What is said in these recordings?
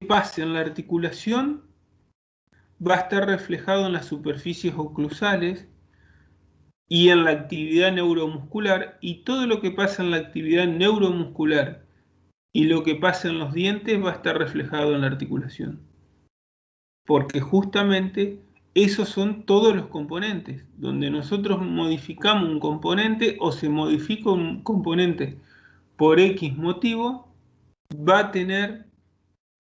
pasa en la articulación va a estar reflejado en las superficies oclusales y en la actividad neuromuscular, y todo lo que pasa en la actividad neuromuscular y lo que pasa en los dientes va a estar reflejado en la articulación. Porque justamente esos son todos los componentes. Donde nosotros modificamos un componente o se modifica un componente por X motivo, va a tener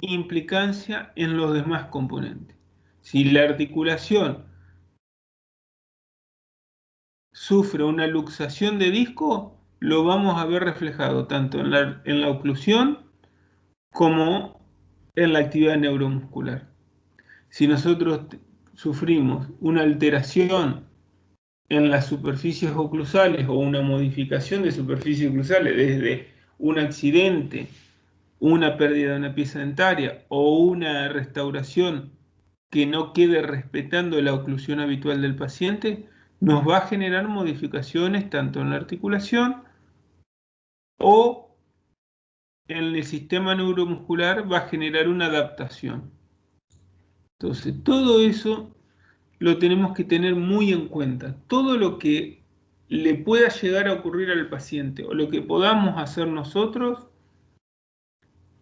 implicancia en los demás componentes. Si la articulación sufre una luxación de disco, lo vamos a ver reflejado tanto en la oclusión como en la actividad neuromuscular. Si nosotros sufrimos una alteración en las superficies oclusales o una modificación de superficies oclusales desde un accidente, una pérdida de una pieza dentaria o una restauración que no quede respetando la oclusión habitual del paciente, nos va a generar modificaciones tanto en la articulación o en el sistema neuromuscular, va a generar una adaptación. Entonces, todo eso lo tenemos que tener muy en cuenta. Todo lo que le pueda llegar a ocurrir al paciente o lo que podamos hacer nosotros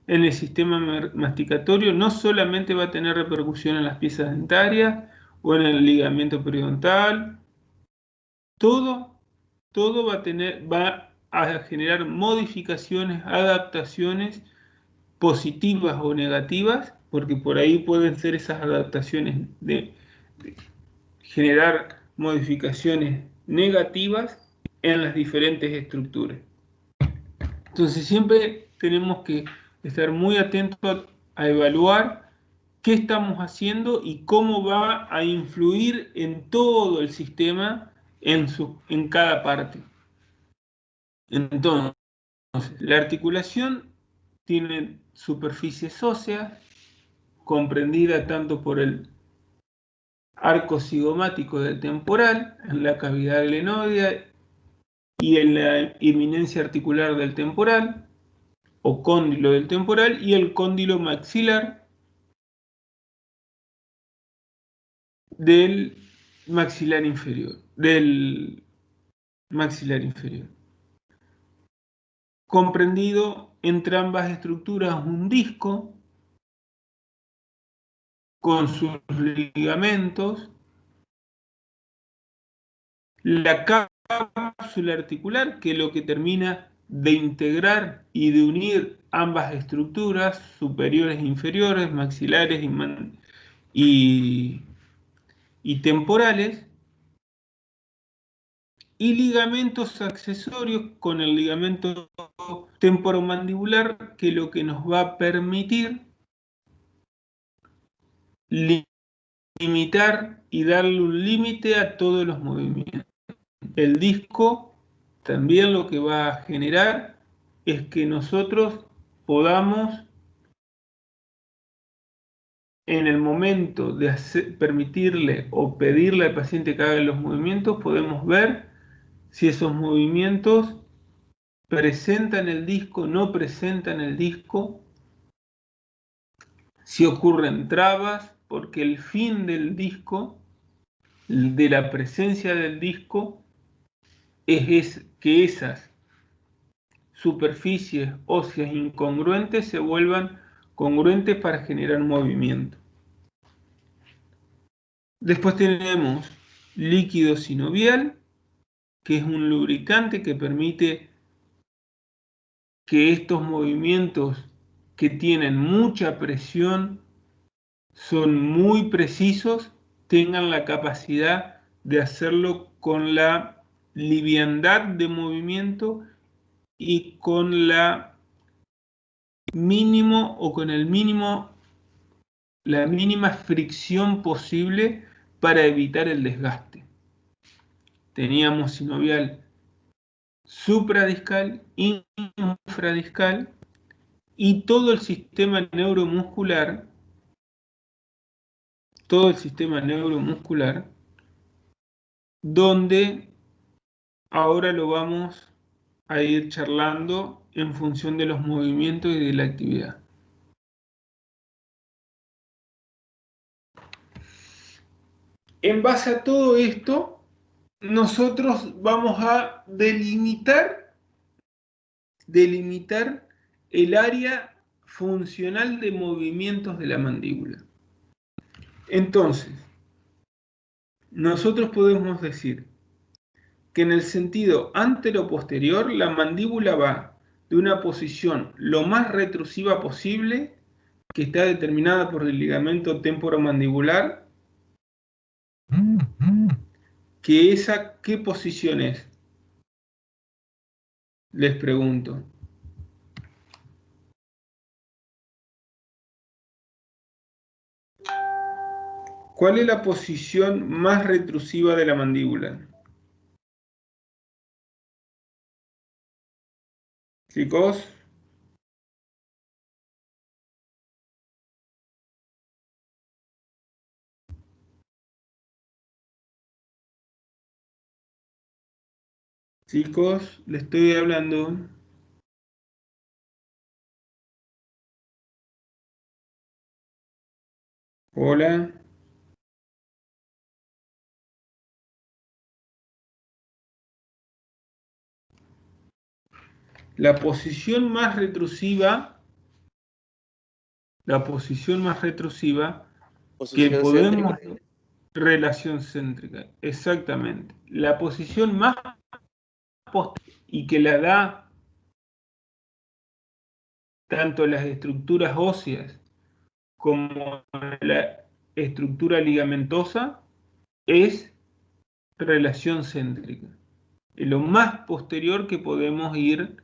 en el sistema masticatorio no solamente va a tener repercusión en las piezas dentarias o en el ligamento periodontal, todo va a generar modificaciones, adaptaciones positivas o negativas, porque por ahí pueden ser esas adaptaciones de generar modificaciones negativas en las diferentes estructuras. Entonces siempre tenemos que estar muy atentos a evaluar qué estamos haciendo y cómo va a influir en todo el sistema en cada parte. Entonces, la articulación tiene superficies óseas, comprendida tanto por el arco cigomático del temporal, en la cavidad glenoidea y en la eminencia articular del temporal, o cóndilo del temporal, y el cóndilo maxilar del maxilar inferior, comprendido entre ambas estructuras un disco con sus ligamentos, la cápsula articular, que es lo que termina de integrar y de unir ambas estructuras superiores e inferiores, maxilares y temporales, y ligamentos accesorios con el ligamento temporomandibular, que lo que nos va a permitir limitar y darle un límite a todos los movimientos. El disco también lo que va a generar es que nosotros podamos, en el momento de permitirle o pedirle al paciente que haga los movimientos, podemos ver si esos movimientos presentan el disco, no presentan el disco, si ocurren trabas, porque el fin del disco, de la presencia del disco, es que esas superficies óseas incongruentes se vuelvan congruentes para generar movimiento. Después tenemos líquido sinovial, que es un lubricante que permite que estos movimientos que tienen mucha presión, son muy precisos, tengan la capacidad de hacerlo con la liviandad de movimiento y con la mínimo o con el mínimo, la mínima fricción posible para evitar el desgaste. Teníamos sinovial supradiscal, infradiscal, y todo el sistema neuromuscular, donde ahora lo vamos a ir charlando en función de los movimientos y de la actividad. En base a todo esto, nosotros vamos a delimitar el área funcional de movimientos de la mandíbula. Entonces, nosotros podemos decir que en el sentido antero-posterior la mandíbula va de una posición lo más retrusiva posible, que está determinada por el ligamento temporomandibular, que esa, ¿qué posición es? Les pregunto. ¿Cuál es la posición más retrusiva de la mandíbula? Chicos, le estoy hablando. Hola. La posición más retrusiva que Posición podemos... céntrica. Relación céntrica, exactamente. La posición más y que la da tanto las estructuras óseas como la estructura ligamentosa es relación céntrica. Es lo más posterior que podemos ir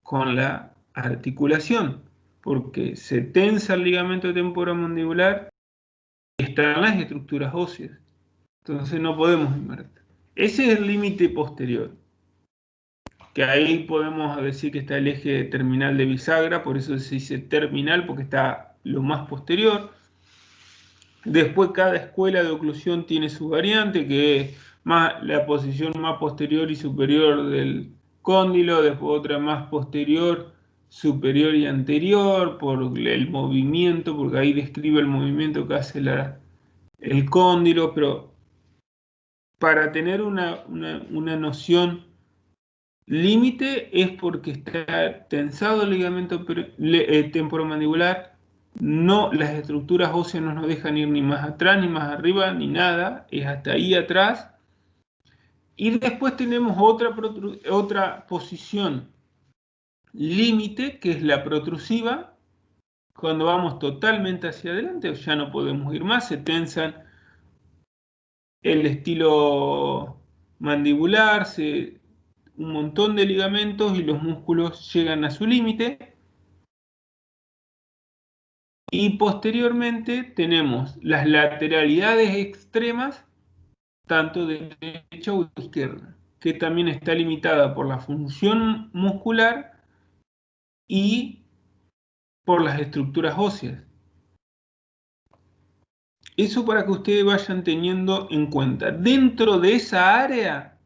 con la articulación, porque se tensa el ligamento temporomandibular y están las estructuras óseas. Entonces no podemos invertir. Ese es el límite posterior, que ahí podemos decir que está el eje terminal de bisagra, por eso se dice terminal, porque está lo más posterior. Después cada escuela de oclusión tiene su variante, que es más la posición más posterior y superior del cóndilo, después otra más posterior, superior y anterior, por el movimiento, porque ahí describe el movimiento que hace el cóndilo, pero para tener una noción límite es porque está tensado el ligamento temporomandibular, no, las estructuras óseas no nos dejan ir ni más atrás, ni más arriba, ni nada, es hasta ahí atrás. Y después tenemos otra posición límite, que es la protrusiva, cuando vamos totalmente hacia adelante, ya no podemos ir más, se tensan el estilo mandibular, un montón de ligamentos y los músculos llegan a su límite. Y posteriormente tenemos las lateralidades extremas, tanto de derecha o de izquierda, que también está limitada por la función muscular y por las estructuras óseas. Eso para que ustedes vayan teniendo en cuenta. Dentro de esa área,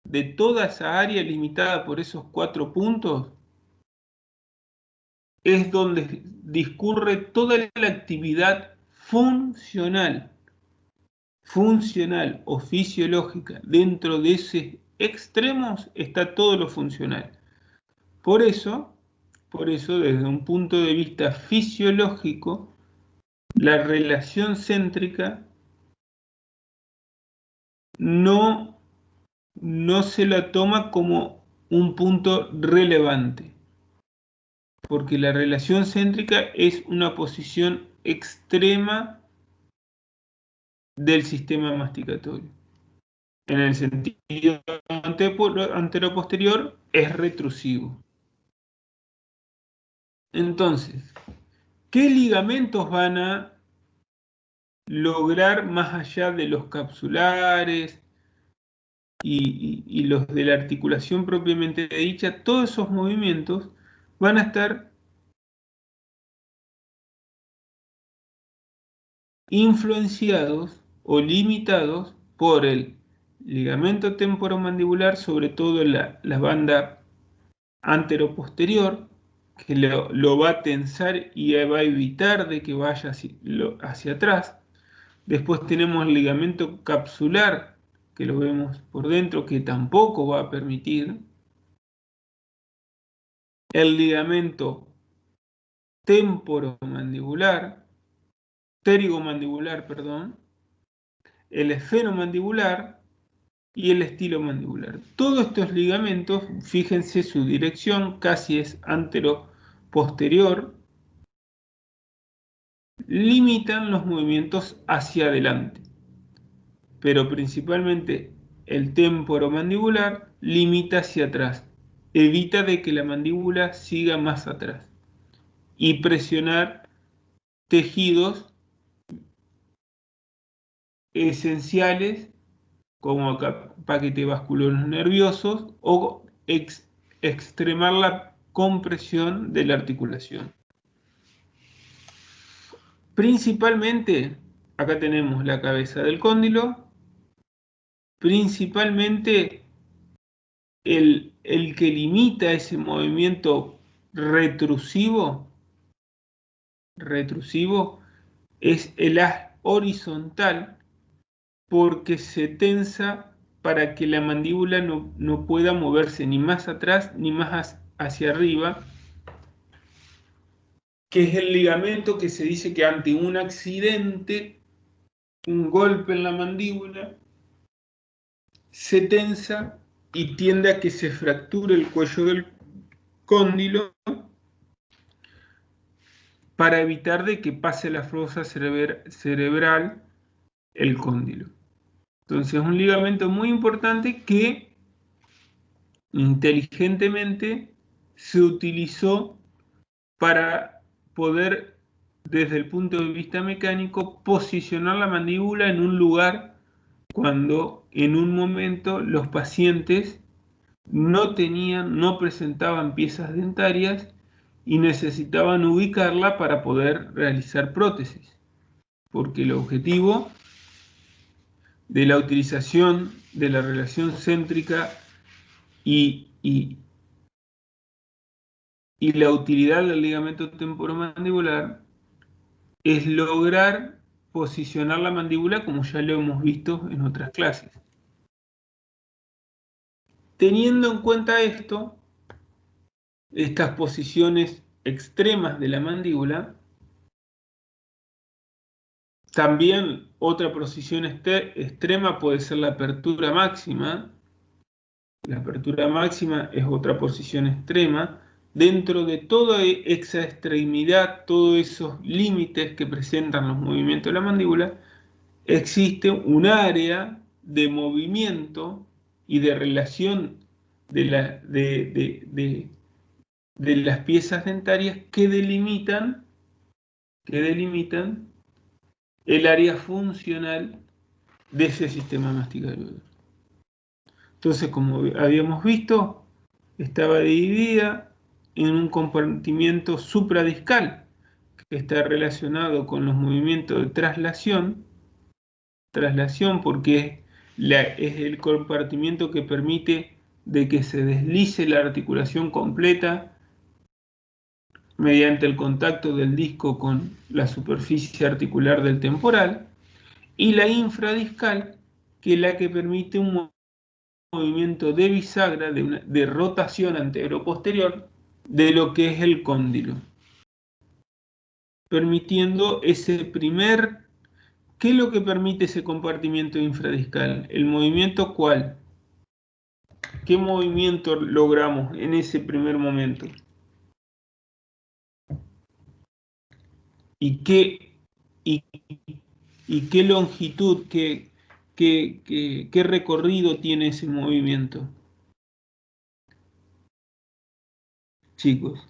de toda esa área limitada por esos 4 puntos, es donde discurre toda la actividad funcional o fisiológica. Dentro de esos extremos está todo lo funcional. Por eso, desde un punto de vista fisiológico, la relación céntrica no se la toma como un punto relevante, porque la relación céntrica es una posición extrema del sistema masticatorio. En el sentido antero-posterior es retrusivo. Entonces, ¿qué ligamentos van a lograr más allá de los capsulares y los de la articulación propiamente dicha? Todos esos movimientos van a estar influenciados o limitados por el ligamento temporomandibular, sobre todo la banda antero-posterior, que lo va a tensar y va a evitar de que vaya hacia atrás. Después tenemos el ligamento capsular, que lo vemos por dentro, que tampoco va a permitir. El ligamento temporomandibular, pterigomandibular, perdón, el esfenomandibular y el estilomandibular. Todos estos ligamentos, fíjense su dirección, casi es antero-posterior, limitan los movimientos hacia adelante, pero principalmente el temporomandibular limita hacia atrás, evita de que la mandíbula siga más atrás y presionar tejidos esenciales como paquetes vasculares nerviosos o extremar la compresión de la articulación. Principalmente, acá tenemos la cabeza del cóndilo, principalmente el que limita ese movimiento retrusivo es el haz horizontal, porque se tensa para que la mandíbula no pueda moverse ni más atrás ni más hacia arriba, que es el ligamento que se dice que ante un accidente, un golpe en la mandíbula, se tensa y tiende a que se fracture el cuello del cóndilo para evitar de que pase la fosa cerebral el cóndilo. Entonces es un ligamento muy importante que inteligentemente se utilizó para poder, desde el punto de vista mecánico, posicionar la mandíbula en un lugar cuando en un momento los pacientes no presentaban piezas dentarias y necesitaban ubicarla para poder realizar prótesis, porque el objetivo de la utilización de la relación céntrica y la utilidad del ligamento temporomandibular es lograr posicionar la mandíbula como ya lo hemos visto en otras clases. Teniendo en cuenta esto, estas posiciones extremas de la mandíbula, también otra posición extrema puede ser la apertura máxima. La apertura máxima es otra posición extrema. Dentro de toda esa extremidad, todos esos límites que presentan los movimientos de la mandíbula, existe un área de movimiento y de relación de las piezas dentarias que delimitan el área funcional de ese sistema masticario. Entonces, como habíamos visto, estaba dividida en un compartimiento supradiscal que está relacionado con los movimientos de traslación porque es el compartimiento que permite de que se deslice la articulación completa mediante el contacto del disco con la superficie articular del temporal, y la infradiscal, que es la que permite un movimiento de bisagra, de rotación antero-posterior de lo que es el cóndilo, permitiendo ese primer. ¿Qué es lo que permite ese compartimiento infradiscal? ¿El movimiento cuál? ¿Qué movimiento logramos en ese primer momento? ¿Y qué longitud, qué recorrido tiene ese movimiento, chicos?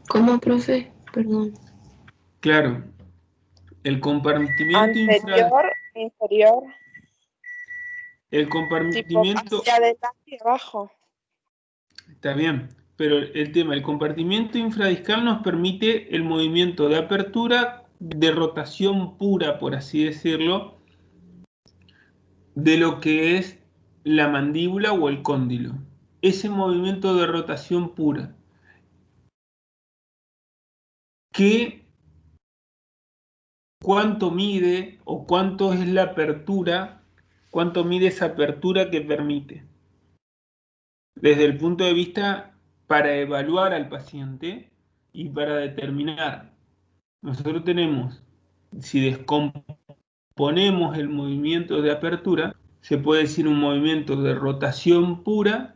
¿Cómo, profe? Perdón. Claro, el compartimiento Anterior, inferior, el tipo compartimiento hacia adelante y abajo. está bien, pero el compartimiento infradiscal nos permite el movimiento de apertura, de rotación pura, por así decirlo, de lo que es la mandíbula o el cóndilo. Ese movimiento de rotación pura. cuánto mide o cuánto es la apertura, cuánto mide esa apertura que permite. Desde el punto de vista para evaluar al paciente y para determinar. Nosotros tenemos, si descomponemos el movimiento de apertura, se puede decir un movimiento de rotación pura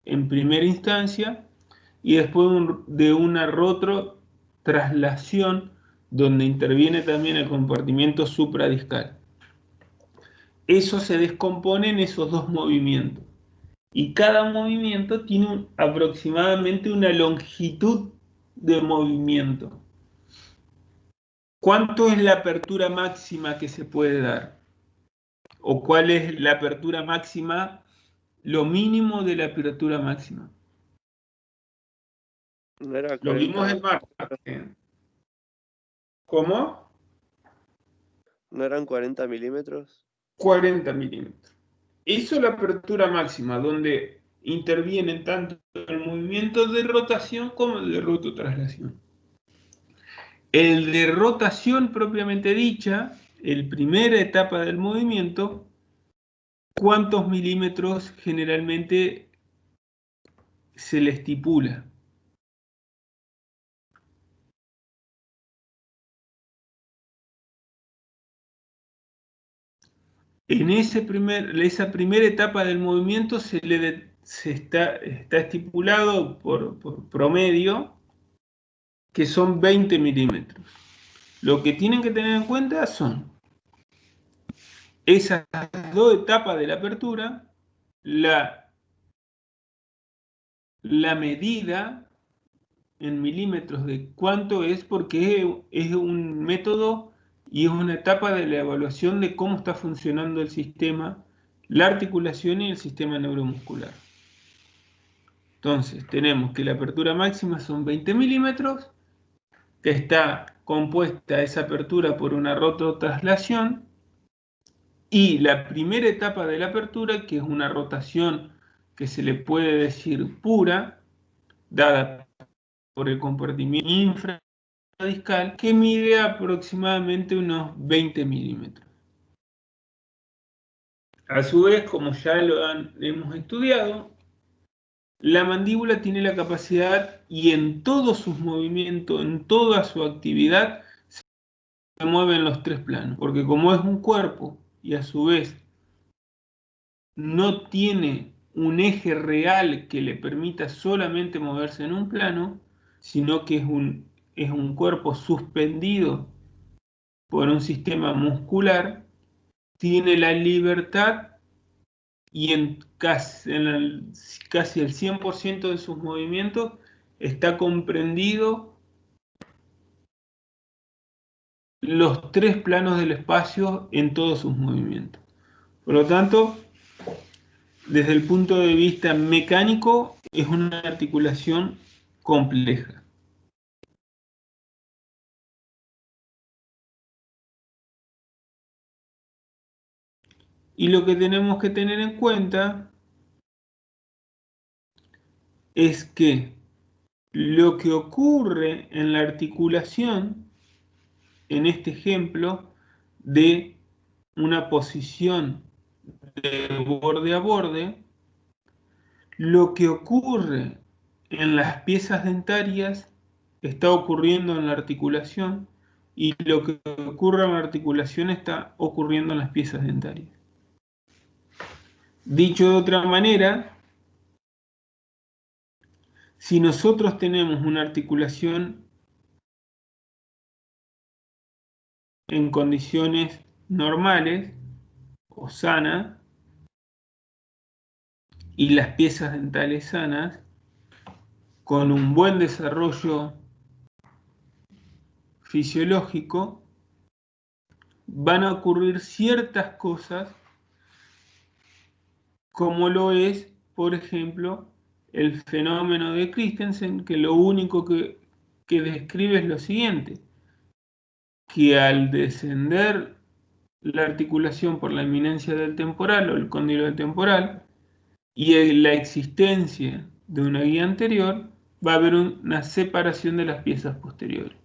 en primera instancia y después de una rototraslación donde interviene también el compartimiento supradiscal. Eso se descompone en esos dos movimientos y cada movimiento tiene aproximadamente una longitud de movimiento. ¿Cuánto es la apertura máxima que se puede dar? ¿O cuál es la apertura máxima, lo mínimo de la apertura máxima? No era Lo 40, vimos en Marte. ¿Cómo? ¿no eran 40 milímetros? 40 milímetros. Eso es la apertura máxima, donde intervienen tanto el movimiento de rotación como el de rototraslación. El de rotación propiamente dicha, la primera etapa del movimiento, ¿cuántos milímetros generalmente se le estipula? En esa primera etapa del movimiento se está estipulado por promedio que son 20 milímetros. Lo que tienen que tener en cuenta son esas dos etapas de la apertura, la medida en milímetros de cuánto es, porque es un método y es una etapa de la evaluación de cómo está funcionando el sistema, la articulación y el sistema neuromuscular. Entonces, tenemos que la apertura máxima son 20 milímetros, que está compuesta esa apertura por una rototraslación, y la primera etapa de la apertura, que es una rotación que se le puede decir pura, dada por el compartimiento infradiscal, que mide aproximadamente unos 20 milímetros. A su vez, como ya hemos estudiado, la mandíbula tiene la capacidad y en todos sus movimientos, en toda su actividad, se mueve en los tres planos, porque como es un cuerpo y a su vez no tiene un eje real que le permita solamente moverse en un plano, sino que es un cuerpo suspendido por un sistema muscular, tiene la libertad y en casi el 100% de sus movimientos está comprendido los tres planos del espacio en todos sus movimientos. Por lo tanto, desde el punto de vista mecánico, es una articulación compleja. Y lo que tenemos que tener en cuenta es que lo que ocurre en la articulación, en este ejemplo de una posición de borde a borde, lo que ocurre en las piezas dentarias está ocurriendo en la articulación y lo que ocurre en la articulación está ocurriendo en las piezas dentarias. Dicho de otra manera, si nosotros tenemos una articulación en condiciones normales o sanas y las piezas dentales sanas, con un buen desarrollo fisiológico, van a ocurrir ciertas cosas como lo es, por ejemplo, el fenómeno de Christensen, que lo único que describe es lo siguiente, que al descender la articulación por la eminencia del temporal o el cóndilo del temporal y la existencia de una guía anterior, va a haber una separación de las piezas posteriores.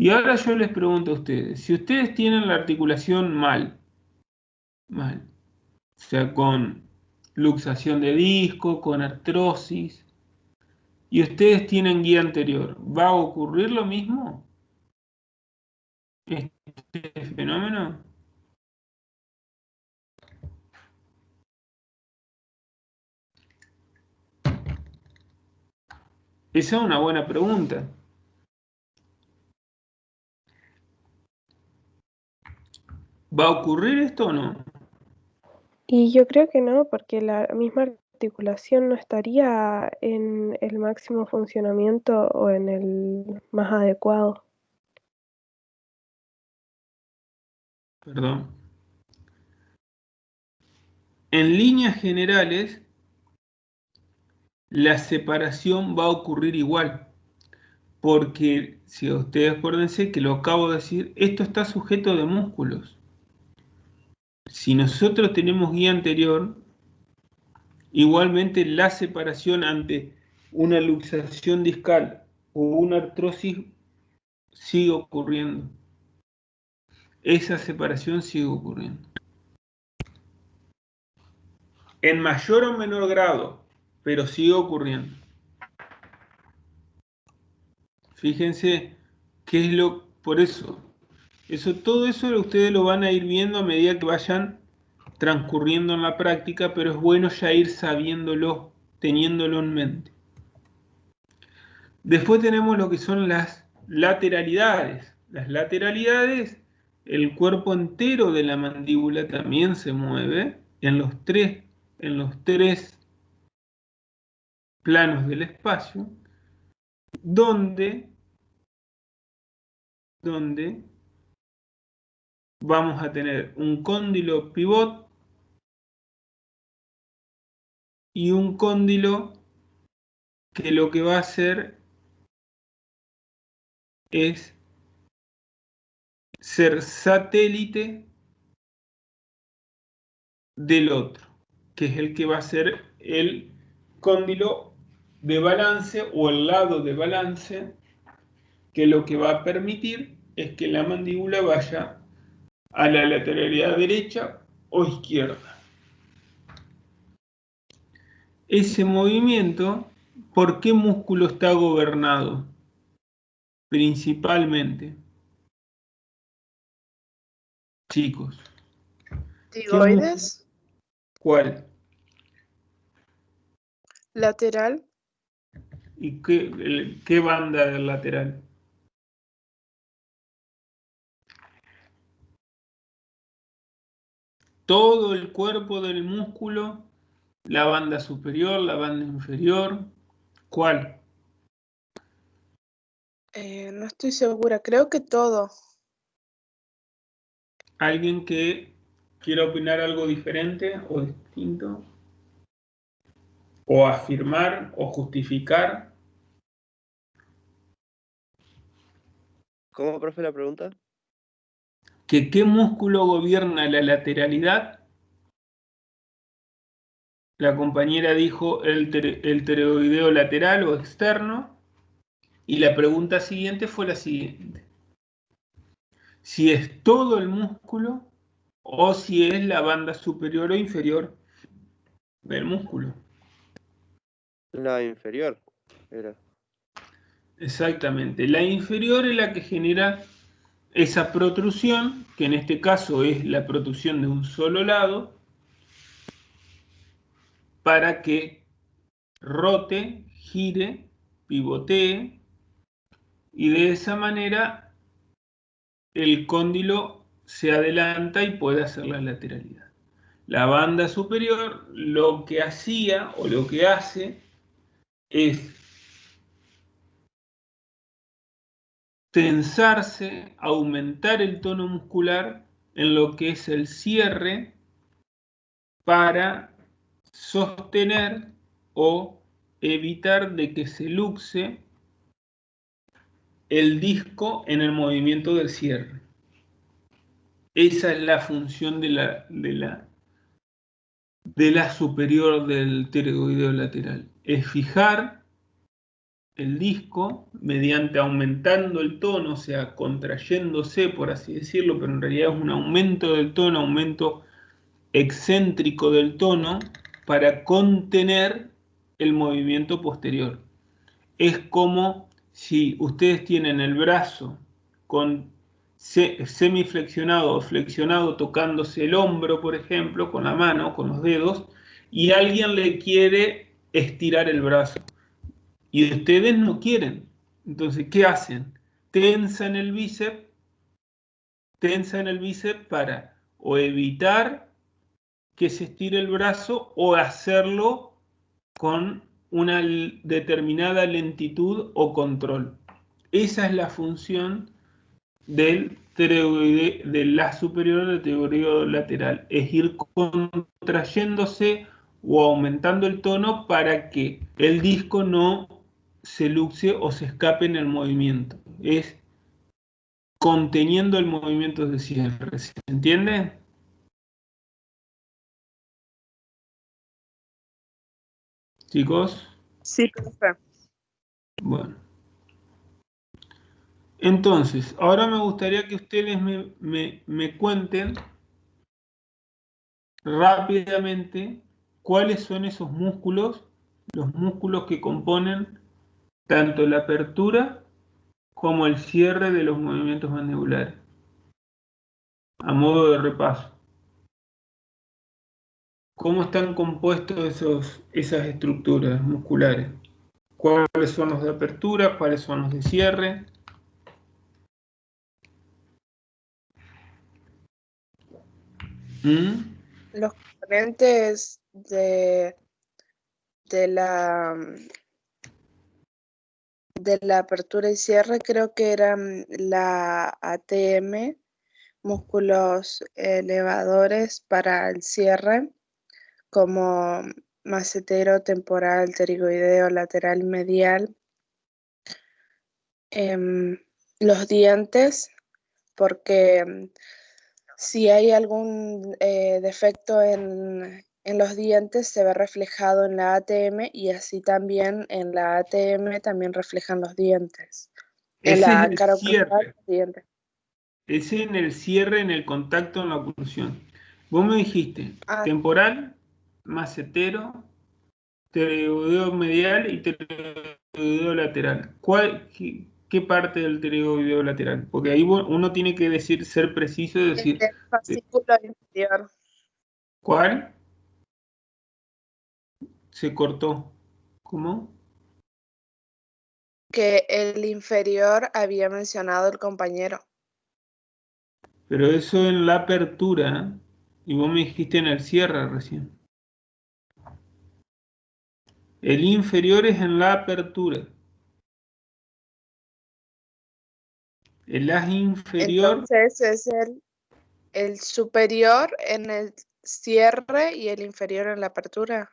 Y ahora yo les pregunto a ustedes, si ustedes tienen la articulación mal, o sea, con luxación de disco, con artrosis, y ustedes tienen guía anterior, ¿va a ocurrir lo mismo? ¿Este fenómeno? Esa es una buena pregunta. ¿Va a ocurrir esto o no? Y yo creo que no, porque la misma articulación no estaría en el máximo funcionamiento o en el más adecuado. Perdón. En líneas generales, la separación va a ocurrir igual, porque si ustedes acuérdense que lo acabo de decir, esto está sujeto de músculos. Si nosotros tenemos guía anterior, igualmente la separación ante una luxación discal o una artrosis sigue ocurriendo. Esa separación sigue ocurriendo. En mayor o menor grado, pero sigue ocurriendo. Fíjense qué es lo, por eso, todo eso ustedes lo van a ir viendo a medida que vayan transcurriendo en la práctica, pero es bueno ya ir sabiéndolo, teniéndolo en mente. Después tenemos lo que son las lateralidades. Las lateralidades, el cuerpo entero de la mandíbula también se mueve en los tres planos del espacio, donde vamos a tener un cóndilo pivot y un cóndilo que lo que va a hacer es ser satélite del otro, que es el que va a ser el cóndilo de balance o el lado de balance, que lo que va a permitir es que la mandíbula vaya a la lateralidad derecha o izquierda. Ese movimiento, ¿por qué músculo está gobernado? Principalmente, chicos. Tiroides, ¿Cuál? lateral, ¿Y qué banda del lateral? Todo el cuerpo del músculo, la banda superior, la banda inferior. ¿Cuál? no estoy segura, creo que todo. ¿Alguien que quiera opinar algo diferente o distinto? ¿O afirmar o justificar? ¿Cómo, profe, la pregunta? ¿Qué músculo gobierna la lateralidad? La compañera dijo el pteroideo lateral o externo. Y la pregunta siguiente fue la siguiente: si es todo el músculo o si es la banda superior o inferior del músculo. La inferior era. Exactamente. La inferior es la que genera esa protrusión, que en este caso es la protrusión de un solo lado, para que rote, gire, pivotee, y de esa manera el cóndilo se adelanta y puede hacer la lateralidad. La banda superior lo que hacía o lo que hace es tensarse, aumentar el tono muscular en lo que es el cierre para sostener o evitar de que se luxe el disco en el movimiento del cierre. Esa es la función de la superior del pteroideo lateral. Es fijar el disco mediante aumentando el tono, o sea, contrayéndose, por así decirlo, pero en realidad es un aumento del tono, aumento excéntrico del tono, para contener el movimiento posterior. Es como si ustedes tienen el brazo semiflexionado o flexionado tocándose el hombro, por ejemplo, con la mano, con los dedos, y alguien le quiere estirar el brazo. Y ustedes no quieren. Entonces, ¿qué hacen? Tensan el bíceps para o evitar que se estire el brazo o hacerlo con una determinada lentitud o control. Esa es la función del la superior del pteroideo lateral, es ir contrayéndose o aumentando el tono para que el disco no se luxe o se escape en el movimiento. Es conteniendo el movimiento de cierre. ¿Se entiende? Chicos. Sí, profe. Bueno. Entonces, ahora me gustaría que ustedes me cuenten rápidamente cuáles son esos músculos, los músculos que componen tanto la apertura como el cierre de los movimientos mandibulares, a modo de repaso. ¿Cómo están compuestos esas estructuras musculares? ¿Cuáles son los de apertura? ¿Cuáles son los de cierre? Los componentes de la apertura y cierre creo que eran la ATM, músculos elevadores para el cierre, como macetero, temporal, pterigoideo, lateral, medial. Los dientes, porque si hay algún defecto en los dientes, se ve reflejado en la ATM y así también en la ATM también reflejan los dientes. En Ese es la el cara oclusal, cierre. los dientes. Ese en el cierre, en el contacto, en la oclusión. Vos me dijiste temporal, macetero, pterigoideo medial y pterigoideo lateral. ¿Qué parte del pterigoideo lateral? Porque ahí uno tiene que ser preciso y decir, El fascículo inferior. ¿cuál? Se cortó. ¿Cómo? Que el inferior había mencionado el compañero. Pero eso en la apertura, y vos me dijiste en el cierre recién. El inferior es en la apertura. El haz inferior. Entonces es el superior en el cierre y el inferior en la apertura.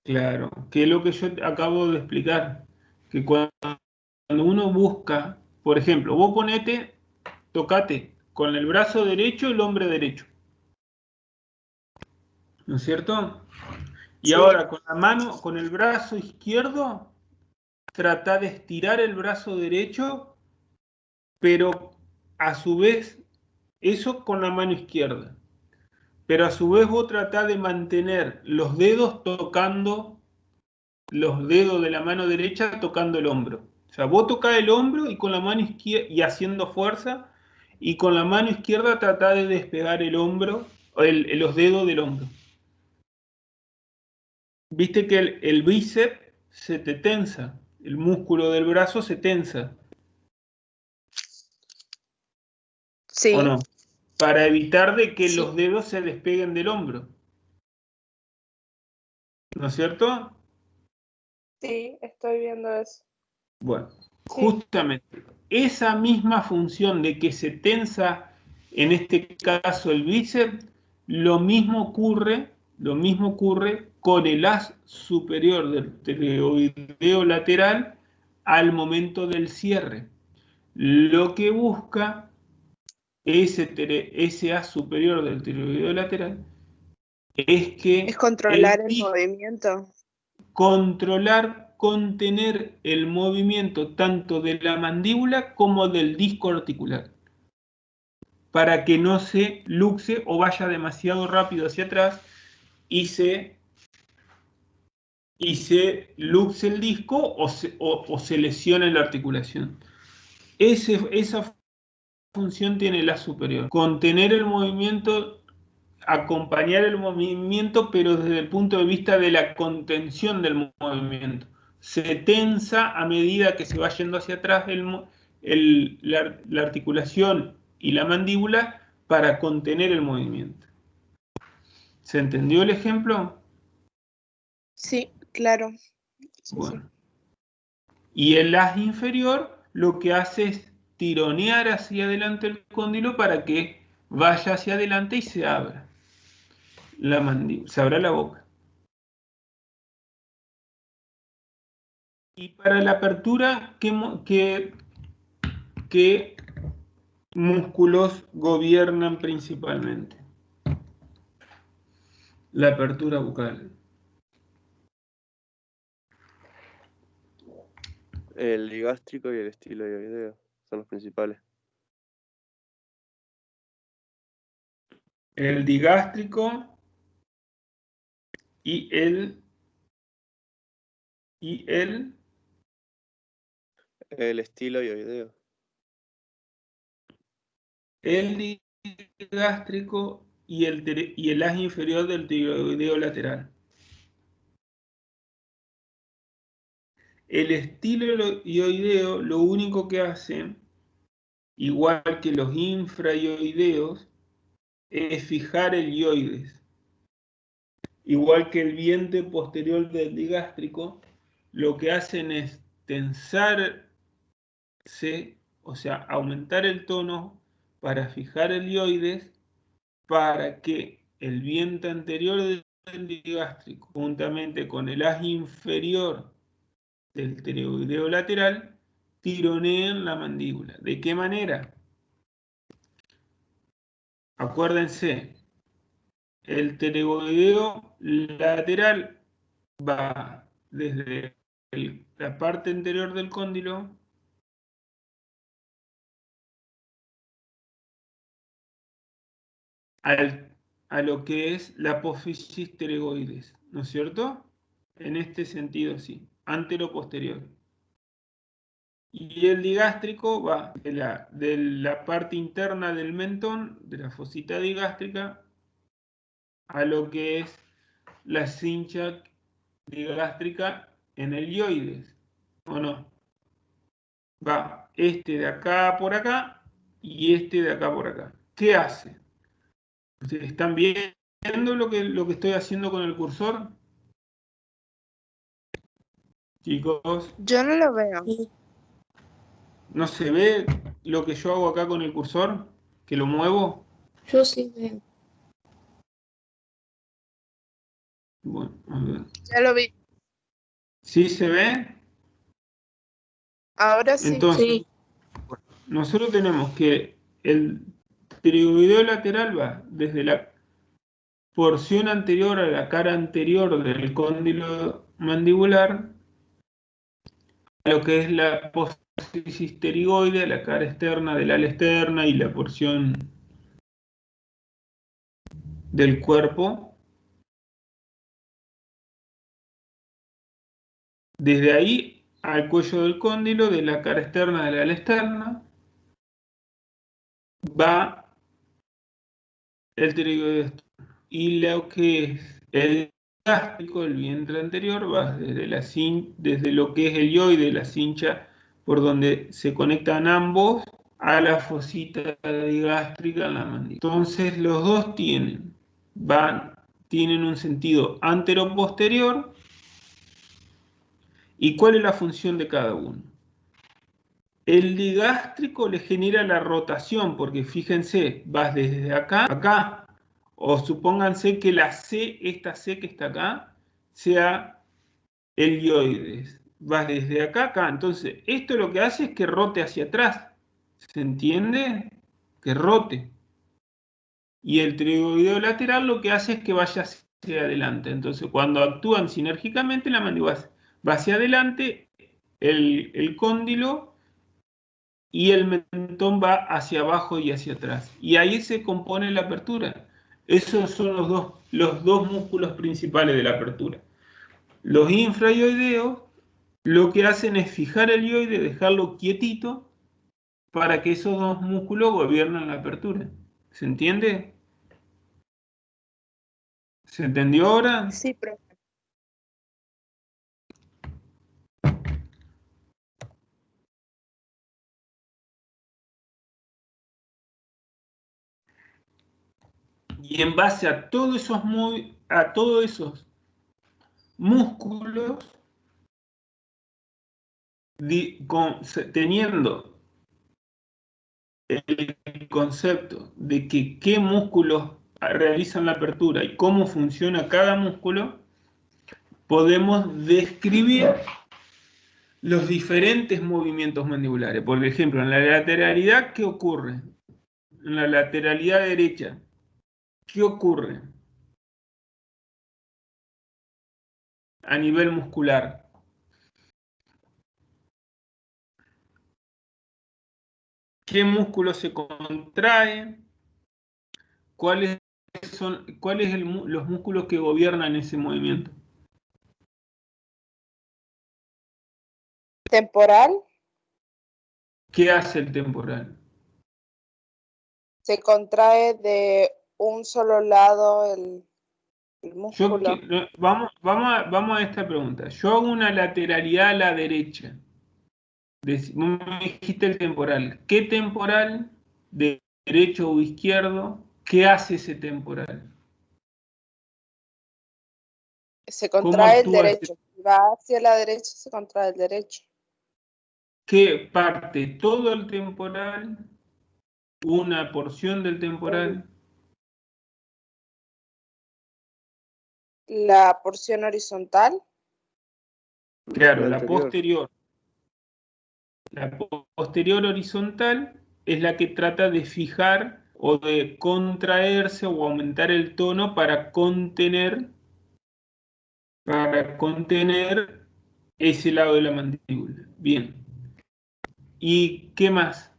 Claro, que es lo que yo acabo de explicar. Que cuando uno busca, por ejemplo, vos tocate con el brazo derecho el hombro derecho. ¿No es cierto? Y Sí. ahora con la mano, con el brazo izquierdo, trata de estirar el brazo derecho, pero a su vez, eso con la mano izquierda. Pero a su vez vos tratás de mantener los dedos tocando, los dedos de la mano derecha tocando el hombro. O sea, vos tocás el hombro y con la mano izquierda, y haciendo fuerza, y con la mano izquierda tratás de despegar el hombro, los dedos del hombro. Viste que el bíceps se te tensa, el músculo del brazo se tensa. Sí. ¿O no? Para evitar de que Sí. los dedos se despeguen del hombro. ¿No es cierto? Sí, estoy viendo eso. Bueno, Sí. justamente esa misma función de que se tensa, en este caso el bíceps, lo mismo ocurre con el haz superior del pterigoideo lateral al momento del cierre. Lo que busca ese haz superior del pterigoideo lateral es que Es controlar el movimiento. controlar contener el movimiento tanto de la mandíbula como del disco articular, para que no se luxe o vaya demasiado rápido hacia atrás y se luxe el disco o se lesione la articulación. Esa función tiene la superior, contener el movimiento, acompañar el movimiento, pero desde el punto de vista de la contención del movimiento. Se tensa a medida que se va yendo hacia atrás la articulación y la mandíbula para contener el movimiento. ¿Se entendió el ejemplo? Sí, claro. Sí, Bueno. Y el haz inferior lo que hace es tironear hacia adelante el cóndilo para que vaya hacia adelante y se abra la mandíbula, se abra la boca. Y para la apertura, ¿qué músculos gobiernan principalmente la apertura bucal? El digástrico y el estiloideo son los principales. El digástrico y el estiloideo. El digástrico y el haz inferior del tiroideo lateral. El estiloideo lo único que hace, igual que los infraioideos, es fijar el ioides. Igual que el vientre posterior del digástrico, lo que hacen es tensarse, o sea, aumentar el tono para fijar el ioides, para que el vientre anterior del digástrico, juntamente con el haz inferior del pterygoideo lateral, tironeen la mandíbula. ¿De qué manera? Acuérdense, el pterygoideo lateral va desde la parte anterior del cóndilo a lo que es la apófisis pterygoides, ¿no es cierto? En este sentido, sí, antero-posterior. Y el digástrico va de la parte interna del mentón, de la fosita digástrica, a lo que es la cincha digástrica en el ioides, ¿o no? Va este de acá por acá y este de acá por acá. ¿Qué hace? ¿Están viendo lo que estoy haciendo con el cursor? Chicos, Yo no lo veo. ¿no se ve lo que yo hago acá con el cursor? ¿Que lo muevo? Yo sí veo. Bueno, a ver. Ya lo vi. ¿Sí se ve? Ahora sí. Entonces, Sí. nosotros tenemos que el pterygoideo lateral va desde la porción anterior a la cara anterior del cóndilo mandibular a lo que es la apófisis pterigoide, la cara externa del ala externa y la porción del cuerpo. Desde ahí al cuello del cóndilo, de la cara externa del ala externa, va el pterigoideo y lo que es el gástrico, el vientre anterior, va desde lo que es el ioide, la cincha por donde se conectan ambos, a la fosita digástrica en la mandíbula. Entonces los dos tienen un sentido antero-posterior. ¿Y cuál es la función de cada uno? El digástrico le genera la rotación, porque fíjense, vas desde acá a acá, o supónganse que la C, esta C que está acá, sea el ioides. Vas desde acá a acá. Entonces, esto lo que hace es que rote hacia atrás. ¿Se entiende? Que rote. Y el pterygoideo lateral lo que hace es que vaya hacia adelante. Entonces, cuando actúan sinérgicamente, la mandíbula va hacia adelante, el cóndilo, y el mentón va hacia abajo y hacia atrás. Y ahí se compone la apertura. Esos son los dos músculos principales de la apertura. Los infraioideos lo que hacen es fijar el ioide, dejarlo quietito, para que esos dos músculos gobiernen la apertura. ¿Se entiende? ¿Se entendió ahora? Sí, profe. Y en base a todos esos músculos, teniendo el concepto de que qué músculos realizan la apertura y cómo funciona cada músculo, podemos describir los diferentes movimientos mandibulares. Por ejemplo, en la lateralidad, ¿qué ocurre? En la lateralidad derecha, ¿qué ocurre a nivel muscular? ¿Qué músculo se contrae? ¿Cuáles son los músculos que gobiernan ese movimiento? Temporal ¿Qué hace el temporal? se contrae de un solo lado el músculo. Vamos a esta pregunta. Yo hago una lateralidad a la derecha. Vos me dijiste el temporal. ¿Qué temporal, de derecho o izquierdo, qué hace ese temporal? Se ¿Cómo contrae el actúa derecho. Si va hacia la derecha, se contrae el derecho. ¿Qué parte? ¿Todo el temporal? ¿Una porción del temporal? La porción horizontal. Claro, La la anterior. posterior. La posterior horizontal es la que trata de fijar o de contraerse o aumentar el tono para contener ese lado de la mandíbula. Bien. ¿Y qué más?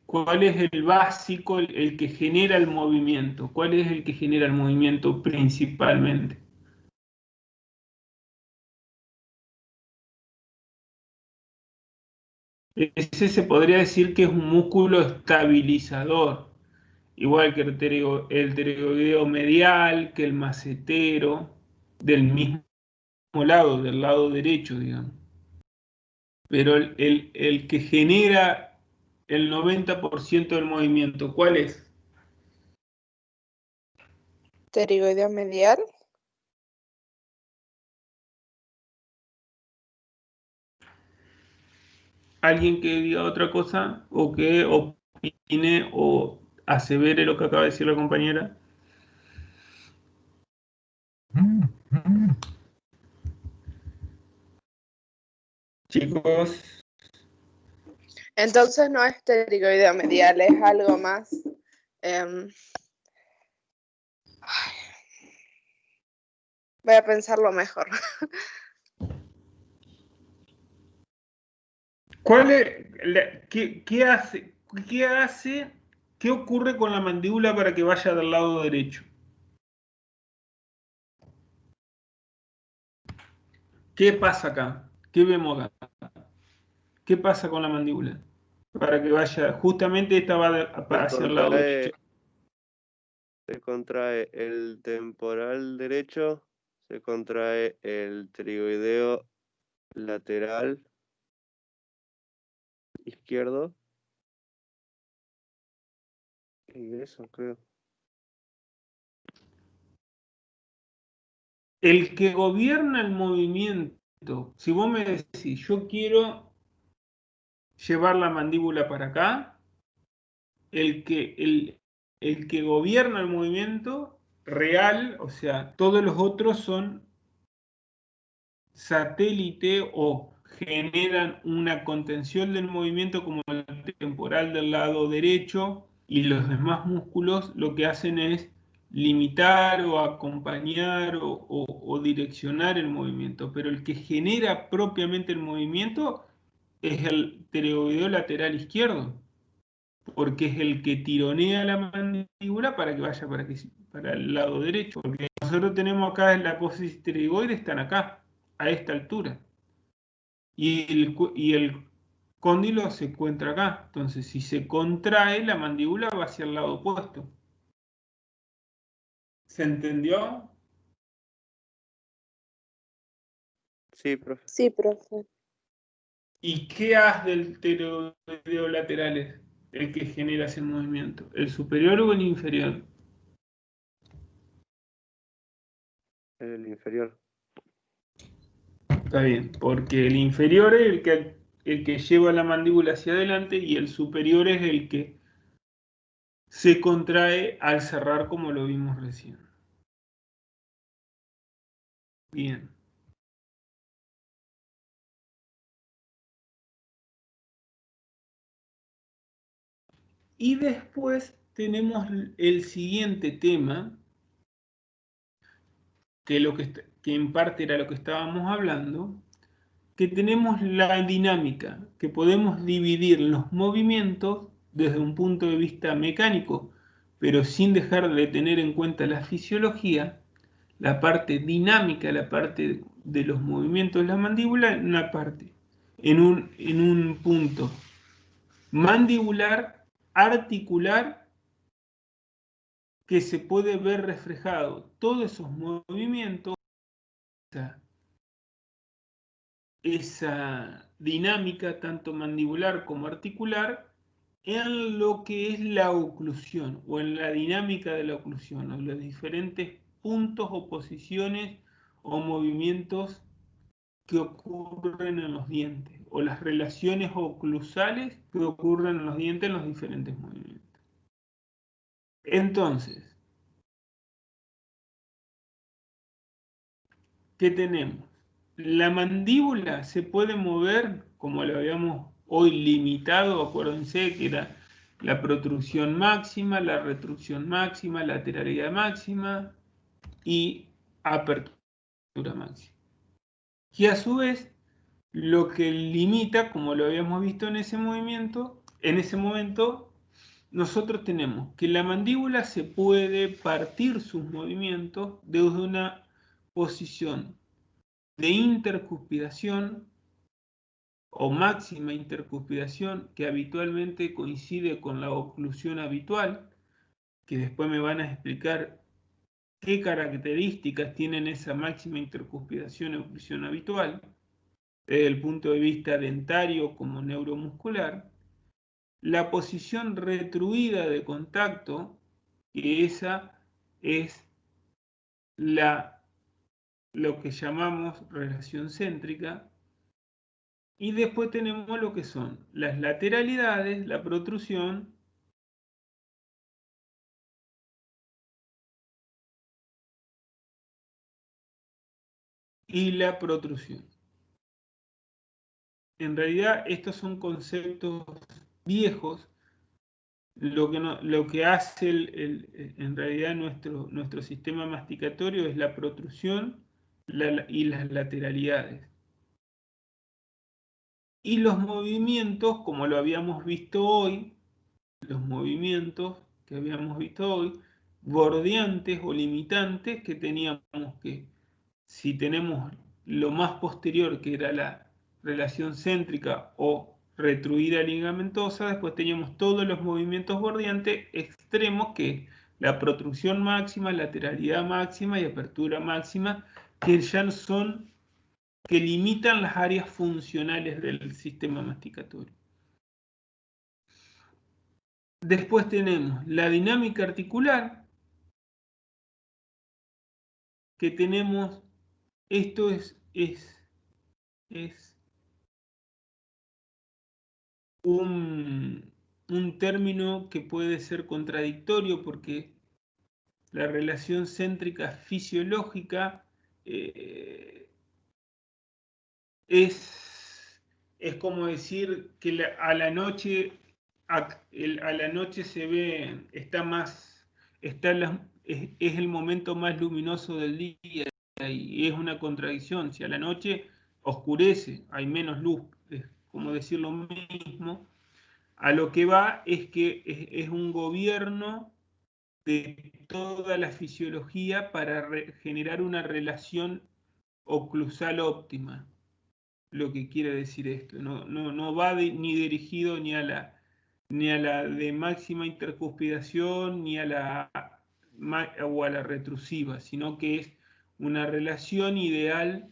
¿Cuál es el básico, el que genera el movimiento? ¿Cuál es el que genera el movimiento principalmente? Ese se podría decir que es un músculo estabilizador, igual que el pterygoideo medial, que el macetero, del mismo lado, del lado derecho, digamos. Pero el que genera el 90% del movimiento, ¿cuál es? Pterigoideo medial. ¿Alguien que diga otra cosa o que opine o asevere lo que acaba de decir la compañera? Chicos, Entonces no es pterigoideo medial, es algo más. Voy a pensarlo mejor. ¿qué ocurre con la mandíbula para que vaya del lado derecho? ¿Qué pasa acá? ¿Qué vemos acá? ¿Qué pasa con la mandíbula? Para que vaya, justamente esta va hacia el lado derecho. Se contrae el temporal derecho, se contrae el pterigoideo lateral izquierdo. Y eso creo. El que gobierna el movimiento, si vos me decís, yo quiero llevar la mandíbula para acá, el que gobierna el movimiento real, o sea, todos los otros son satélite o generan una contención del movimiento como el temporal del lado derecho, y los demás músculos lo que hacen es limitar o acompañar o direccionar el movimiento, pero el que genera propiamente el movimiento es el pteregoideo lateral izquierdo, porque es el que tironea la mandíbula para que vaya para el lado derecho, porque nosotros tenemos acá la apófisis pteregoide, están acá, a esta altura, y el cóndilo se encuentra acá. Entonces, si se contrae, la mandíbula va hacia el lado opuesto. ¿Se entendió? Sí, profe. Sí, profe. ¿Y qué haz del pteroideo laterales? El que genera ese movimiento. ¿El superior o el inferior? El inferior. Está bien, porque el inferior es el que lleva la mandíbula hacia adelante y el superior es el que se contrae al cerrar, como lo vimos recién. Bien. Y después tenemos el siguiente tema, que en parte era lo que estábamos hablando, que tenemos la dinámica, que podemos dividir los movimientos desde un punto de vista mecánico, pero sin dejar de tener en cuenta la fisiología, la parte dinámica, la parte de los movimientos de la mandíbula, en una parte, en un punto mandibular, articular, que se puede ver reflejado todos esos movimientos, esa dinámica tanto mandibular como articular, en lo que es la oclusión o en la dinámica de la oclusión, o los diferentes puntos o posiciones o movimientos que ocurren en los dientes, o las relaciones oclusales que ocurren en los dientes en los diferentes movimientos. Entonces, ¿qué tenemos? La mandíbula se puede mover, como lo habíamos hoy limitado, acuérdense que era la protrusión máxima, la retrucción máxima, lateralidad máxima y apertura máxima. Y a su vez, lo que limita, como lo habíamos visto en ese momento, nosotros tenemos que la mandíbula se puede partir sus movimientos desde una posición de intercuspidación o máxima intercuspidación, que habitualmente coincide con la oclusión habitual, que después me van a explicar qué características tienen esa máxima intercuspidación y oclusión habitual, desde el punto de vista dentario como neuromuscular. La posición retruida de contacto, que esa es lo que llamamos relación céntrica. Y después tenemos lo que son las lateralidades, la protrusión y la protrusión. En realidad estos son conceptos viejos. Lo que hace en realidad nuestro sistema masticatorio es la protrusión y las lateralidades. Y los movimientos, como lo habíamos visto hoy, los movimientos que habíamos visto hoy, bordeantes o limitantes, que teníamos que, si tenemos lo más posterior, que era la relación céntrica o retruida ligamentosa, después teníamos todos los movimientos bordeantes extremos, que la protrusión máxima, lateralidad máxima y apertura máxima, que ya son, que limitan las áreas funcionales del sistema masticatorio. Después tenemos la dinámica articular, que tenemos, esto es un término que puede ser contradictorio, porque la relación céntrica fisiológica es como decir que a la noche se ve, es el momento más luminoso del día y es una contradicción. Si a la noche oscurece, hay menos luz, es como decir lo mismo. A lo que va es que es un gobierno de toda la fisiología para generar una relación oclusal óptima. Lo que quiere decir esto. No va ni dirigido ni a la de máxima intercuspidación ni a la retrusiva, sino que es una relación ideal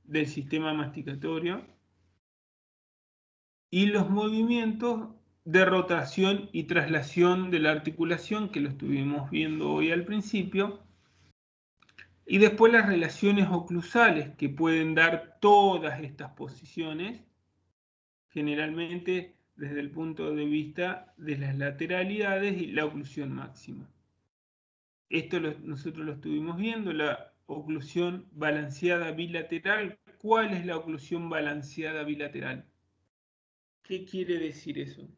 del sistema masticatorio y los movimientos de rotación y traslación de la articulación, que lo estuvimos viendo hoy al principio, y después las relaciones oclusales que pueden dar todas estas posiciones, generalmente desde el punto de vista de las lateralidades y la oclusión máxima. Esto nosotros lo estuvimos viendo, la oclusión balanceada bilateral. ¿Cuál es la oclusión balanceada bilateral? ¿Qué quiere decir eso?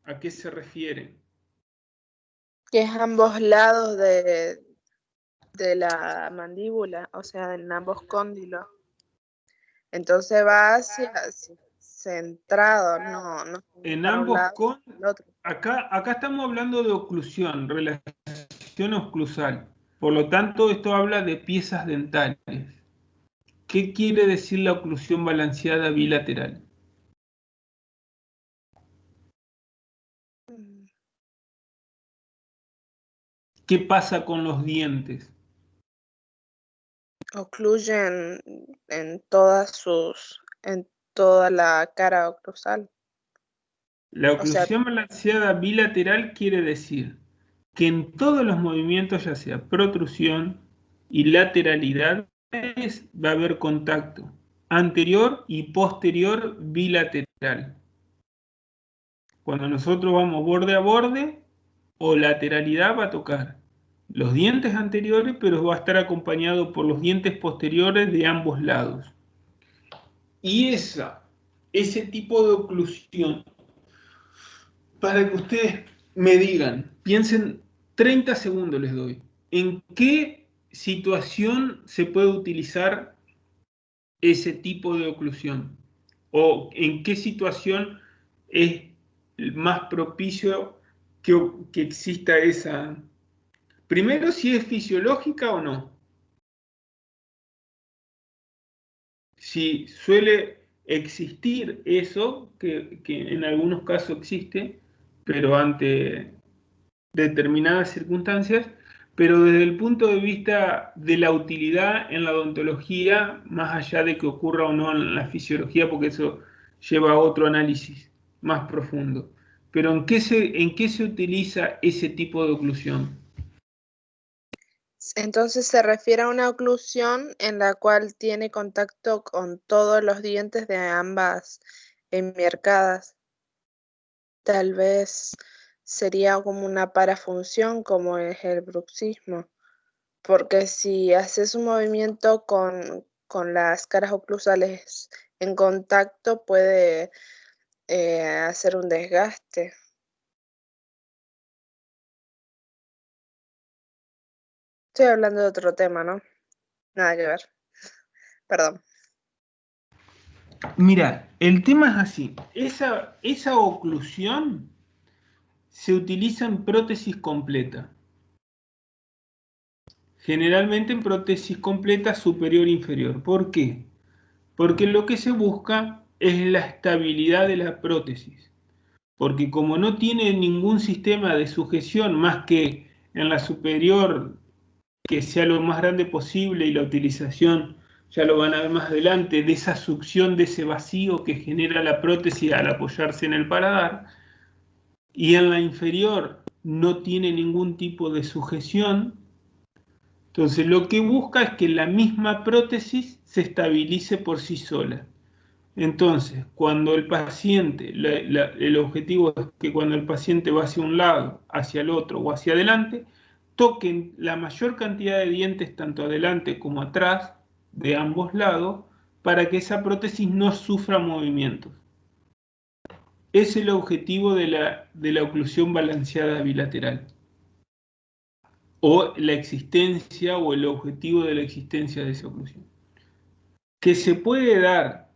¿A qué se refiere? Que es ambos lados de la mandíbula, o sea, en ambos cóndilos. Entonces va hacia centrado, no En para un ambos lado el otro. acá estamos hablando de oclusión, relación oclusal. Por lo tanto, esto habla de piezas dentales. ¿Qué quiere decir la oclusión balanceada bilateral? ¿Qué pasa con los dientes? Ocluyen en toda la cara oclusal. La O sea, oclusión balanceada bilateral quiere decir que en todos los movimientos, ya sea protrusión y lateralidades, va a haber contacto anterior y posterior bilateral. Cuando nosotros vamos borde a borde, o lateralidad va a tocar los dientes anteriores, pero va a estar acompañado por los dientes posteriores de ambos lados. Y ese tipo de oclusión, para que ustedes me digan, piensen 30 segundos les doy, ¿en qué situación se puede utilizar ese tipo de oclusión? ¿O en qué situación es más propicio que exista esa? Primero, si es fisiológica o no. Si suele existir eso, que en algunos casos existe, pero ante determinadas circunstancias, pero desde el punto de vista de la utilidad en la odontología, más allá de que ocurra o no en la fisiología, porque eso lleva a otro análisis más profundo. Pero ¿en qué se utiliza ese tipo de oclusión? entonces se refiere a una oclusión en la cual tiene contacto con todos los dientes de ambas enmiarcadas. Tal vez sería como una parafunción, como es el bruxismo. Porque si haces un movimiento con las caras oclusales en contacto, puede hacer un desgaste. Estoy hablando de otro tema, ¿no? Nada que ver. Perdón. Mira, el tema es así. Esa oclusión se utiliza en prótesis completa. Generalmente en prótesis completa superior e inferior. ¿Por qué? Porque lo que se busca es la estabilidad de la prótesis. Porque como no tiene ningún sistema de sujeción más que en la superior que sea lo más grande posible y la utilización, ya lo van a ver más adelante, de esa succión, de ese vacío que genera la prótesis al apoyarse en el paladar, y en la inferior no tiene ningún tipo de sujeción, entonces lo que busca es que la misma prótesis se estabilice por sí sola. Entonces, cuando el paciente, el objetivo es que cuando el paciente va hacia un lado, hacia el otro o hacia adelante, toquen la mayor cantidad de dientes tanto adelante como atrás, de ambos lados, para que esa prótesis no sufra movimientos. Es el objetivo de la oclusión balanceada bilateral. o la existencia o el objetivo de la existencia de esa oclusión. Que se puede dar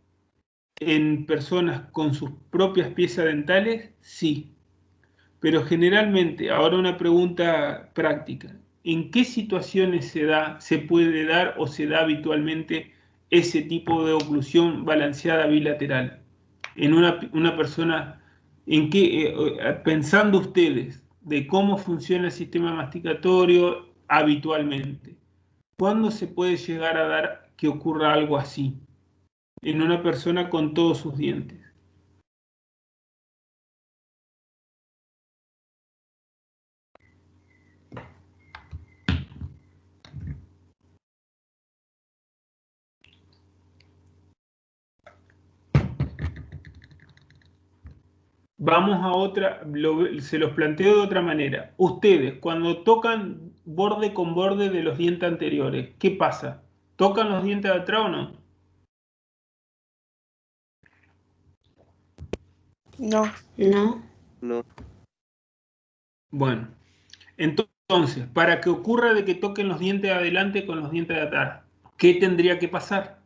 en personas con sus propias piezas dentales, sí. Pero generalmente, ahora una pregunta práctica, ¿en qué situaciones se puede dar o se da habitualmente ese tipo de oclusión balanceada bilateral? En una persona, pensando ustedes de cómo funciona el sistema masticatorio habitualmente, ¿cuándo se puede llegar a dar que ocurra algo así en una persona con todos sus dientes? Vamos a otra, se los planteo de otra manera. Ustedes, cuando tocan borde con borde de los dientes anteriores, ¿qué pasa? ¿Tocan los dientes de atrás o no? No. No. No. Bueno, entonces, para que ocurra de que toquen los dientes de adelante con los dientes de atrás, ¿qué tendría que pasar?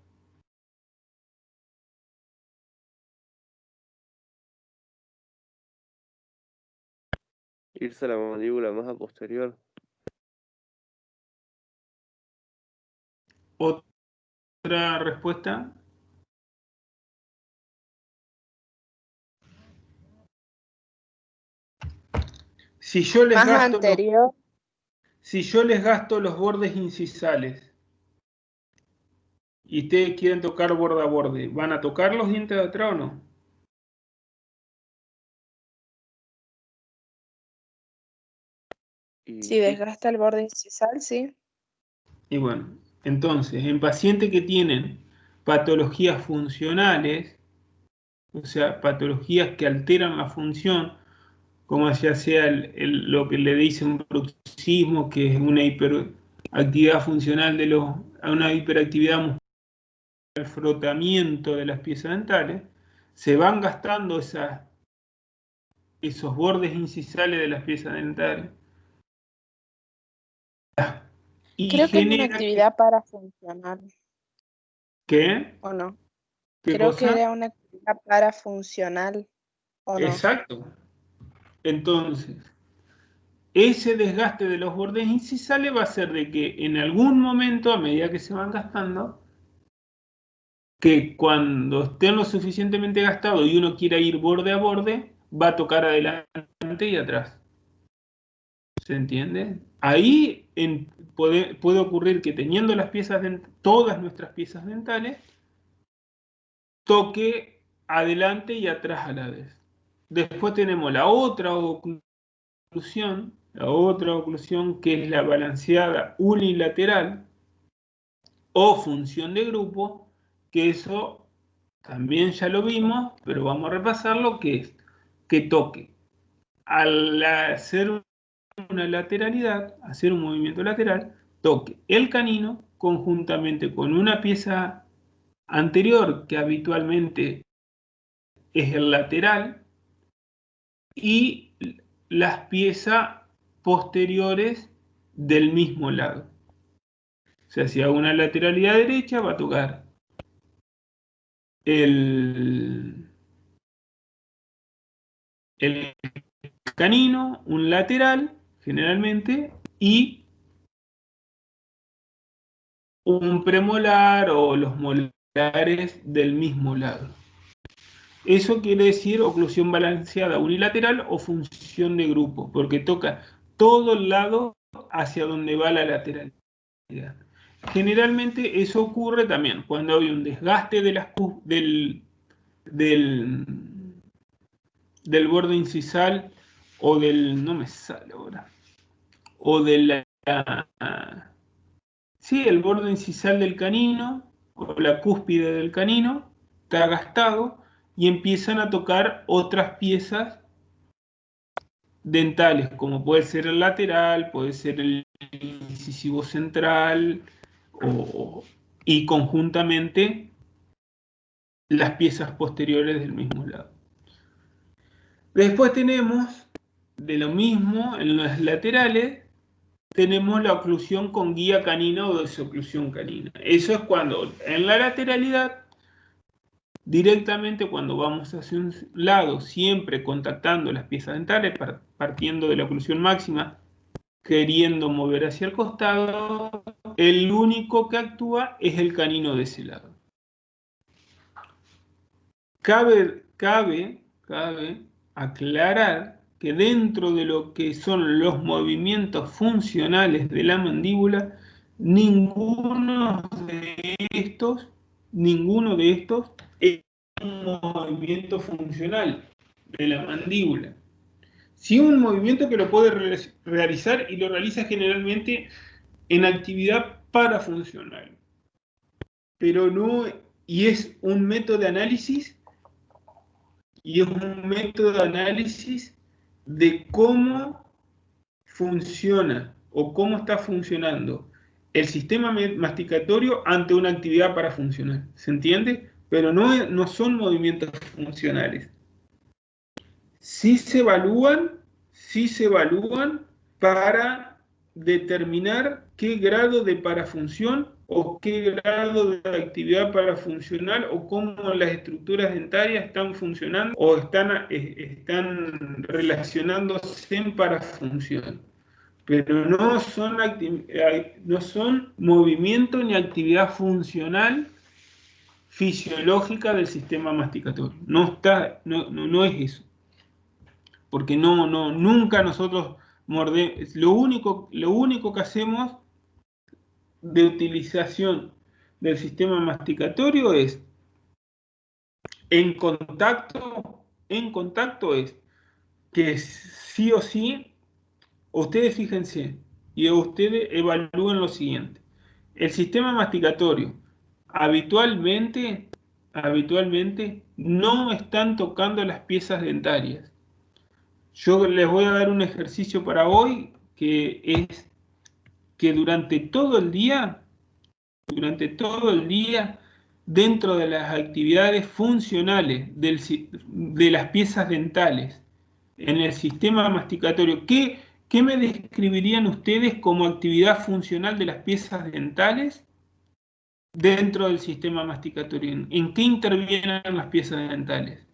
Irse a la mandíbula más a posterior. ¿Otra respuesta? Si yo les Más gasto anterior. si yo les gasto los bordes incisales y ustedes quieren tocar borde a borde, ¿van a tocar los dientes de atrás o no? Y Si sí, desgasta el borde incisal, sí. Y bueno, entonces, en pacientes que tienen patologías funcionales, o sea, patologías que alteran la función, como ya sea lo que le dicen bruxismo, que es una hiperactividad funcional una hiperactividad muscular, el frotamiento de las piezas dentales, se van gastando esos bordes incisales de las piezas dentales y Creo que es una genera actividad parafuncional, ¿qué? ¿o no? ¿Qué Creo que cosa? era una actividad parafuncional, ¿o no? Exacto. Entonces, ese desgaste de los bordes incisales va a hacer de que en algún momento, a medida que se van gastando, que cuando estén lo suficientemente gastados y uno quiera ir borde a borde, va a tocar adelante y atrás. ¿Se entiende? Ahí puede ocurrir que teniendo todas nuestras piezas dentales, toque adelante y atrás a la vez. Después tenemos la otra oclusión que es la balanceada unilateral o función de grupo, que eso también ya lo vimos, pero vamos a repasarlo, que es que toque al hacer una lateralidad, hacer un movimiento lateral, toque el canino conjuntamente con una pieza anterior que habitualmente es el lateral y las piezas posteriores del mismo lado. O sea, si hago una lateralidad derecha, va a tocar el canino, un lateral, generalmente, y un premolar o los molares del mismo lado. Eso quiere decir oclusión balanceada unilateral o función de grupo, porque toca todo el lado hacia donde va la lateralidad. Generalmente eso ocurre también cuando hay un desgaste del, del borde incisal o no me sale ahora, o de sí, el borde incisal del canino o la cúspide del canino está gastado y empiezan a tocar otras piezas dentales, como puede ser el lateral, puede ser el incisivo central y conjuntamente las piezas posteriores del mismo lado. Después tenemos de lo mismo en las laterales tenemos la oclusión con guía canina o desoclusión canina. Eso es cuando en la lateralidad, directamente cuando vamos hacia un lado, siempre contactando las piezas dentales, partiendo de la oclusión máxima, queriendo mover hacia el costado, el único que actúa es el canino de ese lado. Cabe aclarar que dentro de lo que son los movimientos funcionales de la mandíbula, ninguno de estos es un movimiento funcional de la mandíbula. Sí, un movimiento que lo puede realizar y lo realiza generalmente en actividad parafuncional. Pero no, y es un método de análisis, de cómo funciona o cómo está funcionando el sistema masticatorio ante una actividad parafuncional. ¿Se entiende? Pero no son movimientos funcionales. Sí se evalúan para determinar qué grado de parafunción o qué grado de actividad parafuncional o cómo las estructuras dentarias están funcionando o están relacionándose en parafunción. Pero no son movimiento ni actividad funcional fisiológica del sistema masticatorio. No es eso. Porque nunca nosotros mordemos. Lo único que hacemos de utilización del sistema masticatorio es en contacto es que sí o sí, ustedes fíjense y ustedes evalúen lo siguiente. El sistema masticatorio habitualmente no están tocando las piezas dentarias. Yo les voy a dar un ejercicio para hoy que es que durante todo el día, dentro de las actividades funcionales de las piezas dentales en el sistema masticatorio, ¿qué me describirían ustedes como actividad funcional de las piezas dentales dentro del sistema masticatorio? ¿En qué intervienen las piezas dentales?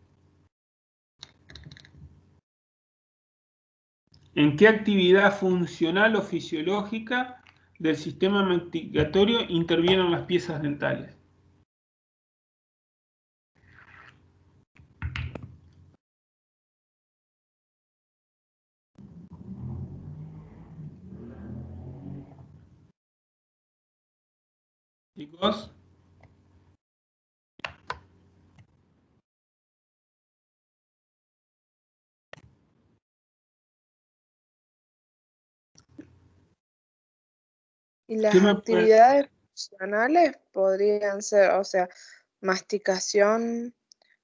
¿En qué actividad funcional o fisiológica del sistema masticatorio intervienen las piezas dentales? Chicos, Y las ¿qué me pueden- actividades funcionales podrían ser, o sea, masticación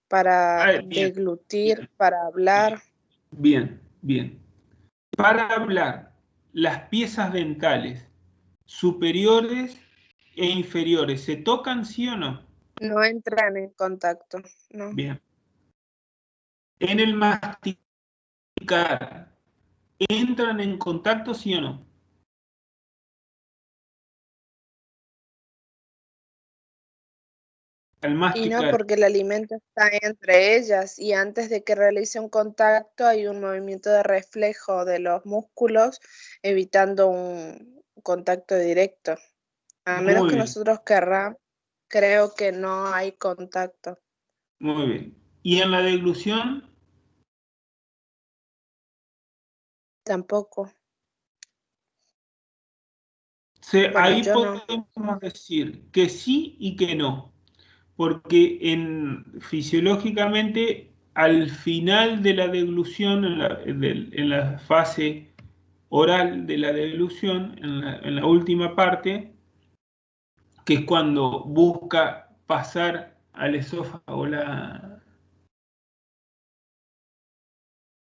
para Bien, deglutir, para hablar. bien. Para hablar, las piezas dentales superiores e inferiores, ¿se tocan sí o no? No entran en contacto, ¿no? Bien. En el masticar, ¿entran en contacto sí o no? Al Y no, masticar. porque el alimento está entre ellas y antes de que realice un contacto hay un movimiento de reflejo de los músculos evitando un contacto directo. A menos Muy que bien, nosotros querramos, creo que no hay contacto. muy bien. ¿Y en la deglución? Tampoco. Bueno, Ahí yo no. podemos decir que sí y que no, porque fisiológicamente al final de la deglución, en la fase oral de la deglución, en la última parte, que es cuando busca pasar al esófago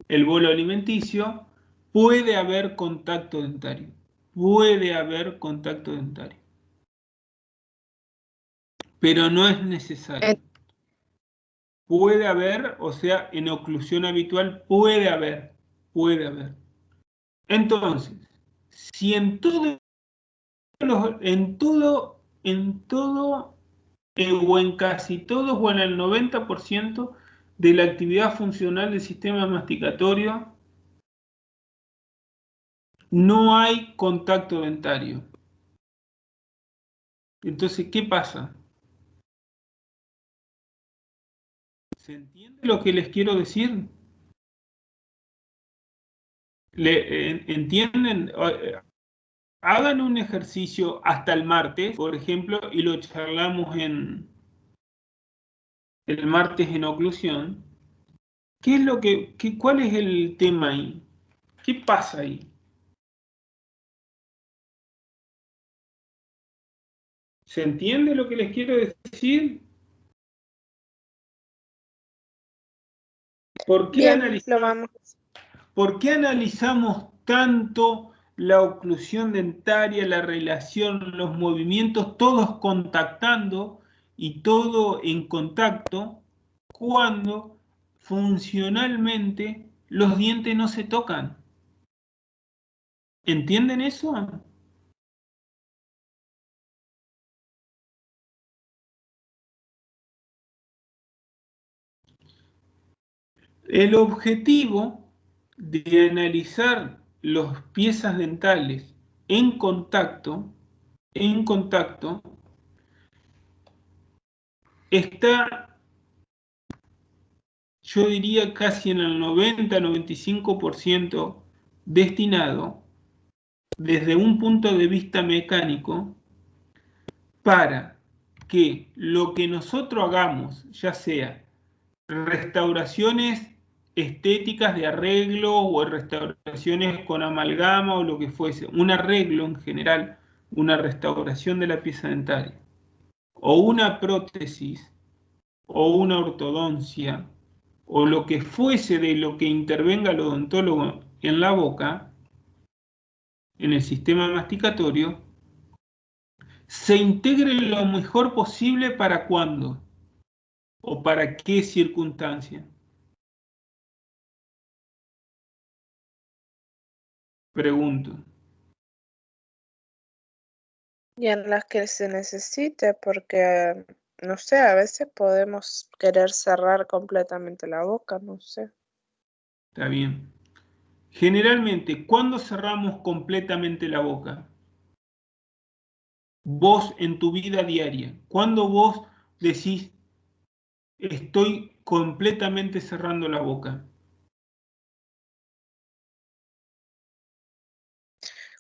el bolo alimenticio, puede haber contacto dentario. Pero no es necesario. Puede haber, o sea, en oclusión habitual puede haber. Entonces, si en todo, o en casi todos o en el 90% de la actividad funcional del sistema masticatorio no hay contacto dentario. Entonces, ¿qué pasa? ¿Se entiende lo que les quiero decir? ¿Entienden? Hagan un ejercicio hasta el martes, por ejemplo, y lo charlamos el martes en oclusión. ¿Qué es cuál es el tema ahí? ¿Qué pasa ahí? ¿Se entiende lo que les quiero decir? ¿Por qué Bien, lo vamos. ¿Por qué analizamos tanto la oclusión dentaria, la relación, los movimientos, todos contactando y todo en contacto, cuando funcionalmente los dientes no se tocan? ¿Entienden eso? El objetivo de analizar las piezas dentales en contacto, está, yo diría, casi en el 90-95% destinado desde un punto de vista mecánico para que lo que nosotros hagamos, ya sea restauraciones estéticas de arreglo o restauraciones con amalgama o lo que fuese, un arreglo en general, una restauración de la pieza dentaria, o una prótesis, o una ortodoncia, o lo que fuese de lo que intervenga el odontólogo en la boca, en el sistema masticatorio, se integre lo mejor posible para cuándo o para qué circunstancia. Pregunto. Y en las que se necesite, porque, no sé, a veces podemos querer cerrar completamente la boca, no sé. Está bien. Generalmente, ¿cuándo cerramos completamente la boca? Vos en tu vida diaria. ¿Cuándo vos decís, estoy completamente cerrando la boca?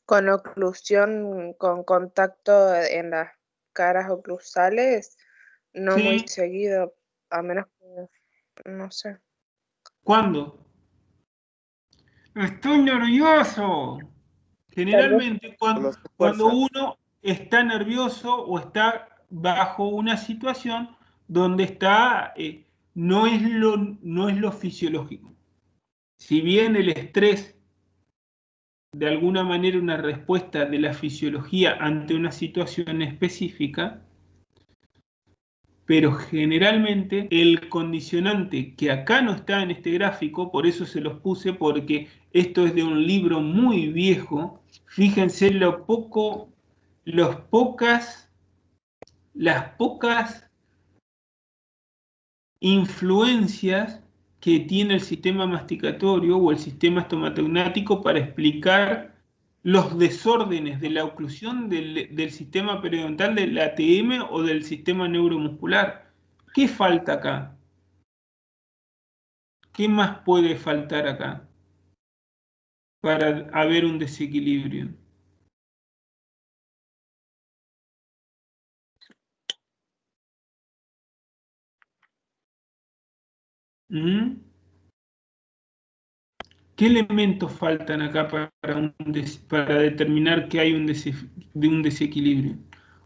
Con oclusión, con contacto en las caras oclusales, no muy Sí. seguido, a menos que, no sé. ¿Cuándo? Estoy nervioso. Tal vez Generalmente Cuando haces cuando fuerza. uno está nervioso o está bajo una situación donde está, no es lo fisiológico. Si bien el estrés, de alguna manera, una respuesta de la fisiología ante una situación específica, pero generalmente el condicionante que acá no está en este gráfico, por eso se los puse, porque esto es de un libro muy viejo. Fíjense las pocas influencias que tiene el sistema masticatorio o el sistema estomatognático para explicar los desórdenes de la oclusión del sistema periodontal del ATM o del sistema neuromuscular. ¿Qué falta acá? ¿Qué más puede faltar acá para haber un desequilibrio? ¿Mm? ¿Qué elementos faltan acá para determinar que hay un desequilibrio?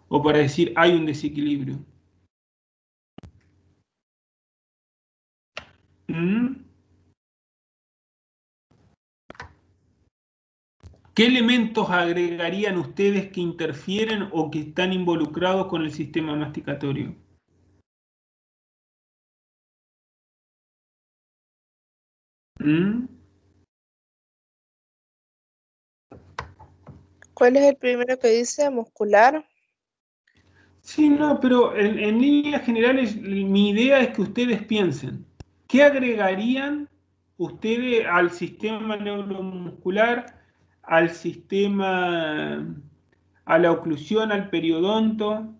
O para decir hay un desequilibrio. ¿Mm? ¿Qué elementos agregarían ustedes que interfieren o que están involucrados con el sistema masticatorio? ¿Mm? ¿Cuál es el primero que dice? ¿Muscular? Sí, no, pero en líneas generales mi idea es que ustedes piensen, ¿qué agregarían ustedes al sistema neuromuscular, al sistema, a la oclusión, al periodonto?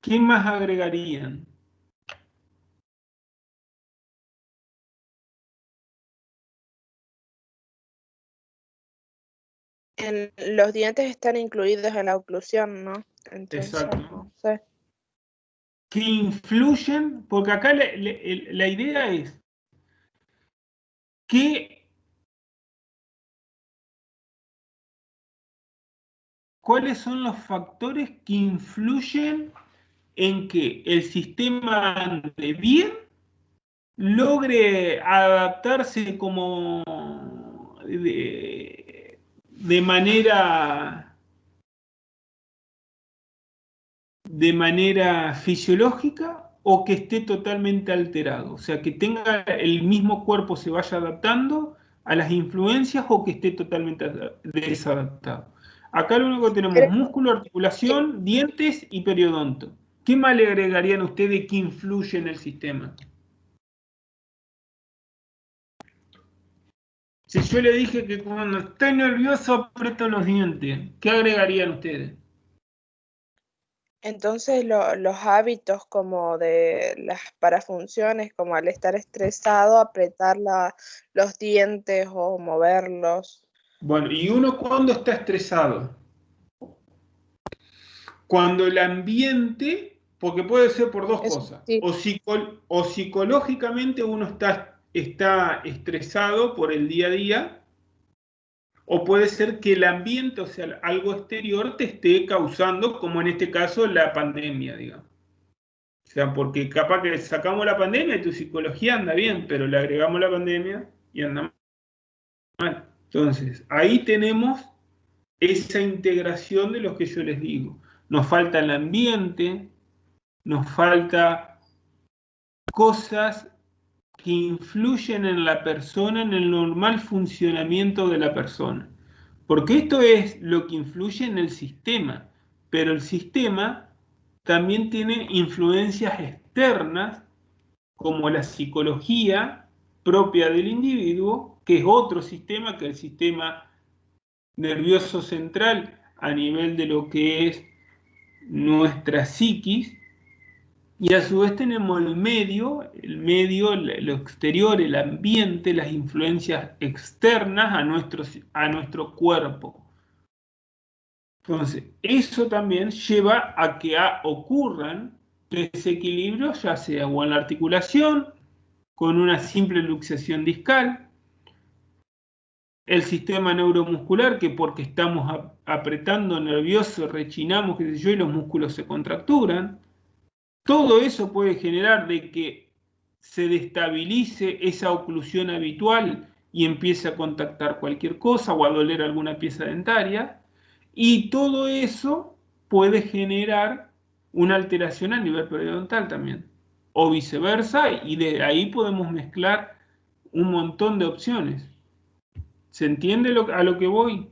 ¿Qué más agregarían? Los dientes están incluidos en la oclusión, ¿no? Entonces, Exacto. no sé. Que influyen, porque acá la idea es que cuáles son los factores que influyen en que el sistema ande bien, logre adaptarse como de manera fisiológica o que esté totalmente alterado. O sea, que tenga el mismo cuerpo, se vaya adaptando a las influencias o que esté totalmente desadaptado. Acá lo único que tenemos músculo, articulación, dientes y periodonto. ¿Qué más le agregarían ustedes que influye en el sistema? Si yo le dije que cuando estoy nervioso aprieto los dientes, ¿qué agregarían ustedes? Entonces los hábitos como de las parafunciones, como al estar estresado, apretar los dientes o moverlos. Bueno, ¿y uno cuándo está estresado? Cuando el ambiente, porque puede ser por dos Eso cosas, sí. o psicológicamente uno está estresado por el día a día, o puede ser que el ambiente, o sea, algo exterior, te esté causando, como en este caso, la pandemia, digamos. O sea, porque capaz que sacamos la pandemia y tu psicología anda bien, pero le agregamos la pandemia y anda mal. Entonces, ahí tenemos esa integración de lo que yo les digo. Nos falta el ambiente, nos falta cosas que influyen en la persona, en el normal funcionamiento de la persona. Porque esto es lo que influye en el sistema, pero el sistema también tiene influencias externas, como la psicología propia del individuo, que es otro sistema que el sistema nervioso central a nivel de lo que es nuestra psiquis, y a su vez tenemos el medio, lo exterior, el ambiente, las influencias externas a nuestro cuerpo. Entonces, eso también lleva a que ocurran desequilibrios, ya sea o en la articulación, con una simple luxación discal, el sistema neuromuscular, que porque estamos apretando nervioso, rechinamos, qué sé yo, y los músculos se contracturan. Todo eso puede generar de que se destabilice esa oclusión habitual y empiece a contactar cualquier cosa o a doler alguna pieza dentaria. Y todo eso puede generar una alteración a nivel periodontal también. O viceversa, y de ahí podemos mezclar un montón de opciones. ¿Se entiende a lo que voy?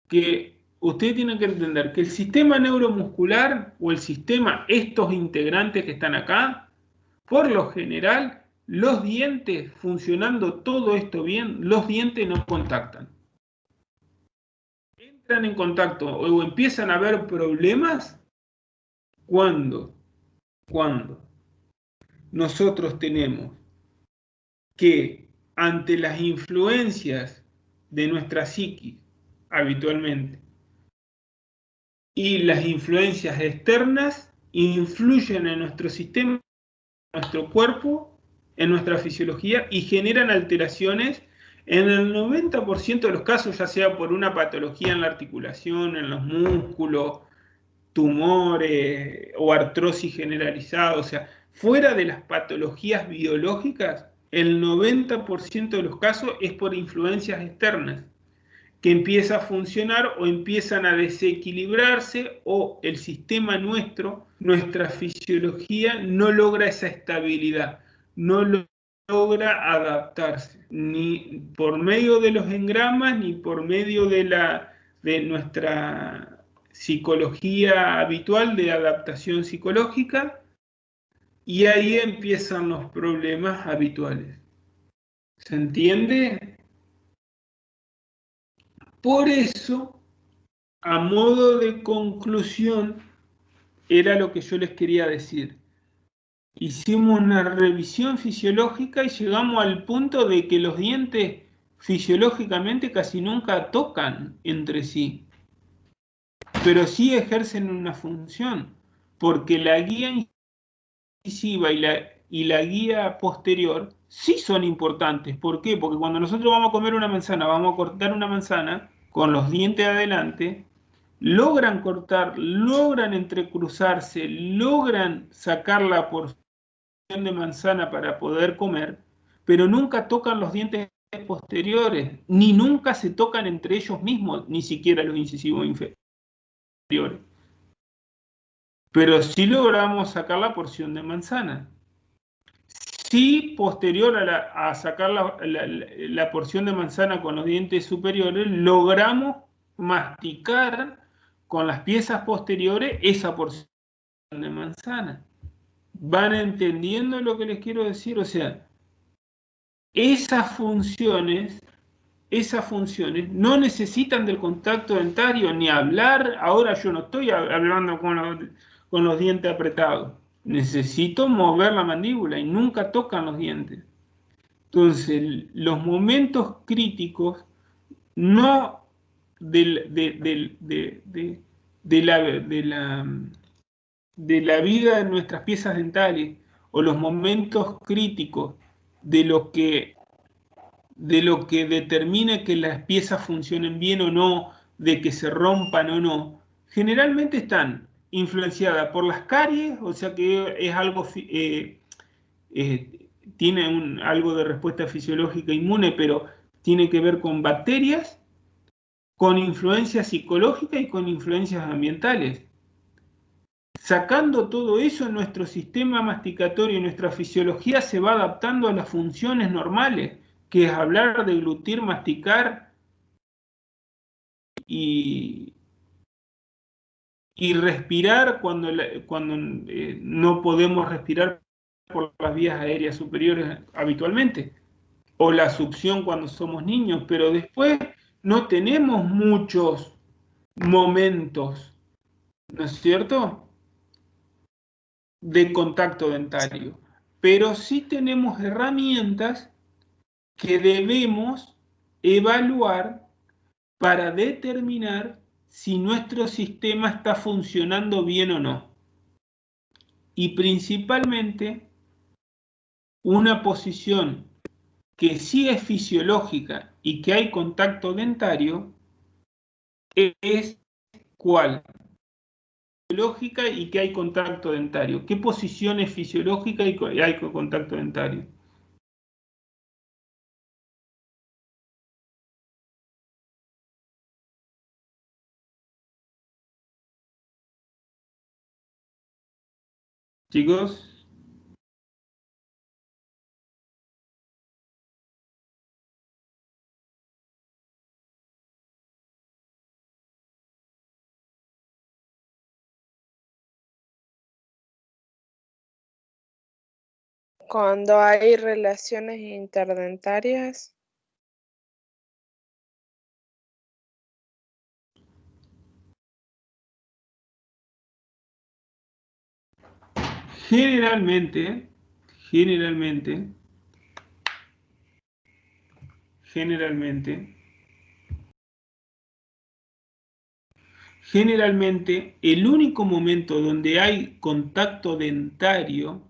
Que usted tiene que entender que el sistema neuromuscular o el sistema, estos integrantes que están acá, por lo general, los dientes, funcionando todo esto bien, los dientes no contactan. Entran en contacto o empiezan a haber problemas cuando nosotros tenemos que, ante las influencias de nuestra psiquis, habitualmente, y las influencias externas influyen en nuestro sistema, en nuestro cuerpo, en nuestra fisiología y generan alteraciones en el 90% de los casos, ya sea por una patología en la articulación, en los músculos, tumores o artrosis generalizada. O sea, fuera de las patologías biológicas, el 90% de los casos es por influencias externas, que empieza a funcionar o empiezan a desequilibrarse, o el sistema nuestra fisiología no logra esa estabilidad, no logra adaptarse, ni por medio de los engramas, ni por medio de nuestra psicología habitual de adaptación psicológica, y ahí empiezan los problemas habituales. ¿Se entiende? Por eso, a modo de conclusión, era lo que yo les quería decir. Hicimos una revisión fisiológica y llegamos al punto de que los dientes fisiológicamente casi nunca tocan entre sí, pero sí ejercen una función, porque la guía incisiva y la guía posterior sí son importantes. ¿Por qué? Porque cuando nosotros vamos a comer una manzana, vamos a cortar una manzana con los dientes adelante, logran cortar, logran entrecruzarse, logran sacar la porción de manzana para poder comer, pero nunca tocan los dientes posteriores, ni nunca se tocan entre ellos mismos, ni siquiera los incisivos inferiores. Pero sí logramos sacar la porción de manzana. Sí, posterior a sacar la porción de manzana con los dientes superiores, logramos masticar con las piezas posteriores esa porción de manzana. ¿Van entendiendo lo que les quiero decir? O sea, esas funciones no necesitan del contacto dentario ni hablar. Ahora yo no estoy hablando con los dientes apretados. Necesito mover la mandíbula y nunca tocan los dientes. Entonces, los momentos críticos no de la vida de nuestras piezas dentales, o los momentos críticos de lo que determina que las piezas funcionen bien o no, de que se rompan o no, generalmente están influenciadas por las caries, o sea que es algo, tiene algo de respuesta fisiológica inmune, pero tiene que ver con bacterias, con influencias psicológicas y con influencias ambientales. Sacando todo eso, nuestro sistema masticatorio y nuestra fisiología se va adaptando a las funciones normales, que es hablar, deglutir, masticar y respirar cuando no podemos respirar por las vías aéreas superiores habitualmente, o la succión cuando somos niños, pero después no tenemos muchos momentos, ¿no es cierto?, de contacto dentario, pero sí tenemos herramientas que debemos evaluar para determinar si nuestro sistema está funcionando bien o no. Y principalmente, una posición que sí es fisiológica y que hay contacto dentario es ¿cuál? Fisiológica y que hay contacto dentario. ¿Qué posición es fisiológica y hay contacto dentario? Chicos, Cuando hay relaciones interdentarias, generalmente, el único momento donde hay contacto dentario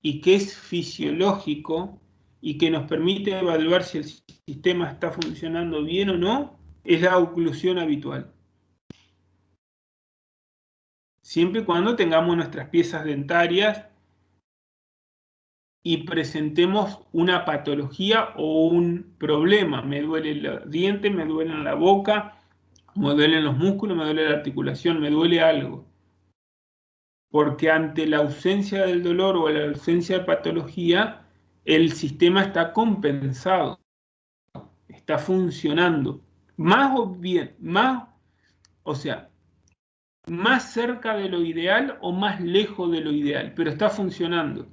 y que es fisiológico y que nos permite evaluar si el sistema está funcionando bien o no, es la oclusión habitual. Siempre y cuando tengamos nuestras piezas dentarias y presentemos una patología o un problema. Me duele el diente, me duele la boca, me duelen los músculos, me duele la articulación, me duele algo. Porque ante la ausencia del dolor o la ausencia de patología, el sistema está compensado, está funcionando. O sea, más cerca de lo ideal o más lejos de lo ideal, pero está funcionando.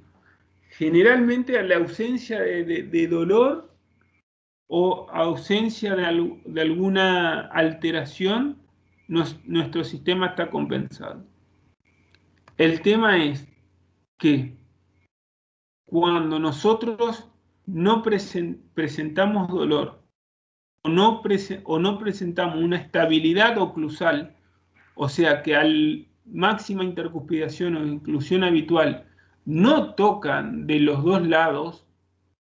Generalmente a la ausencia de dolor o ausencia de alguna alteración, nuestro sistema está compensado. El tema es que cuando nosotros no presentamos dolor o no presentamos una estabilidad oclusal, o sea que al máxima intercuspidación o inclusión habitual no tocan de los dos lados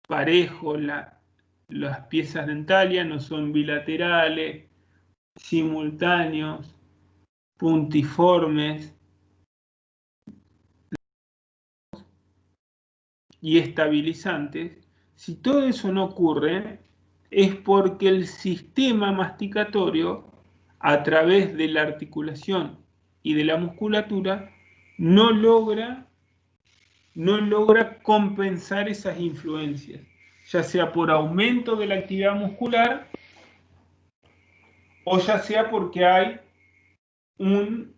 parejo las piezas dentarias, no son bilaterales, simultáneos, puntiformes y estabilizantes. Si todo eso no ocurre, es porque el sistema masticatorio, a través de la articulación y de la musculatura, no logra compensar esas influencias, ya sea por aumento de la actividad muscular o ya sea porque hay un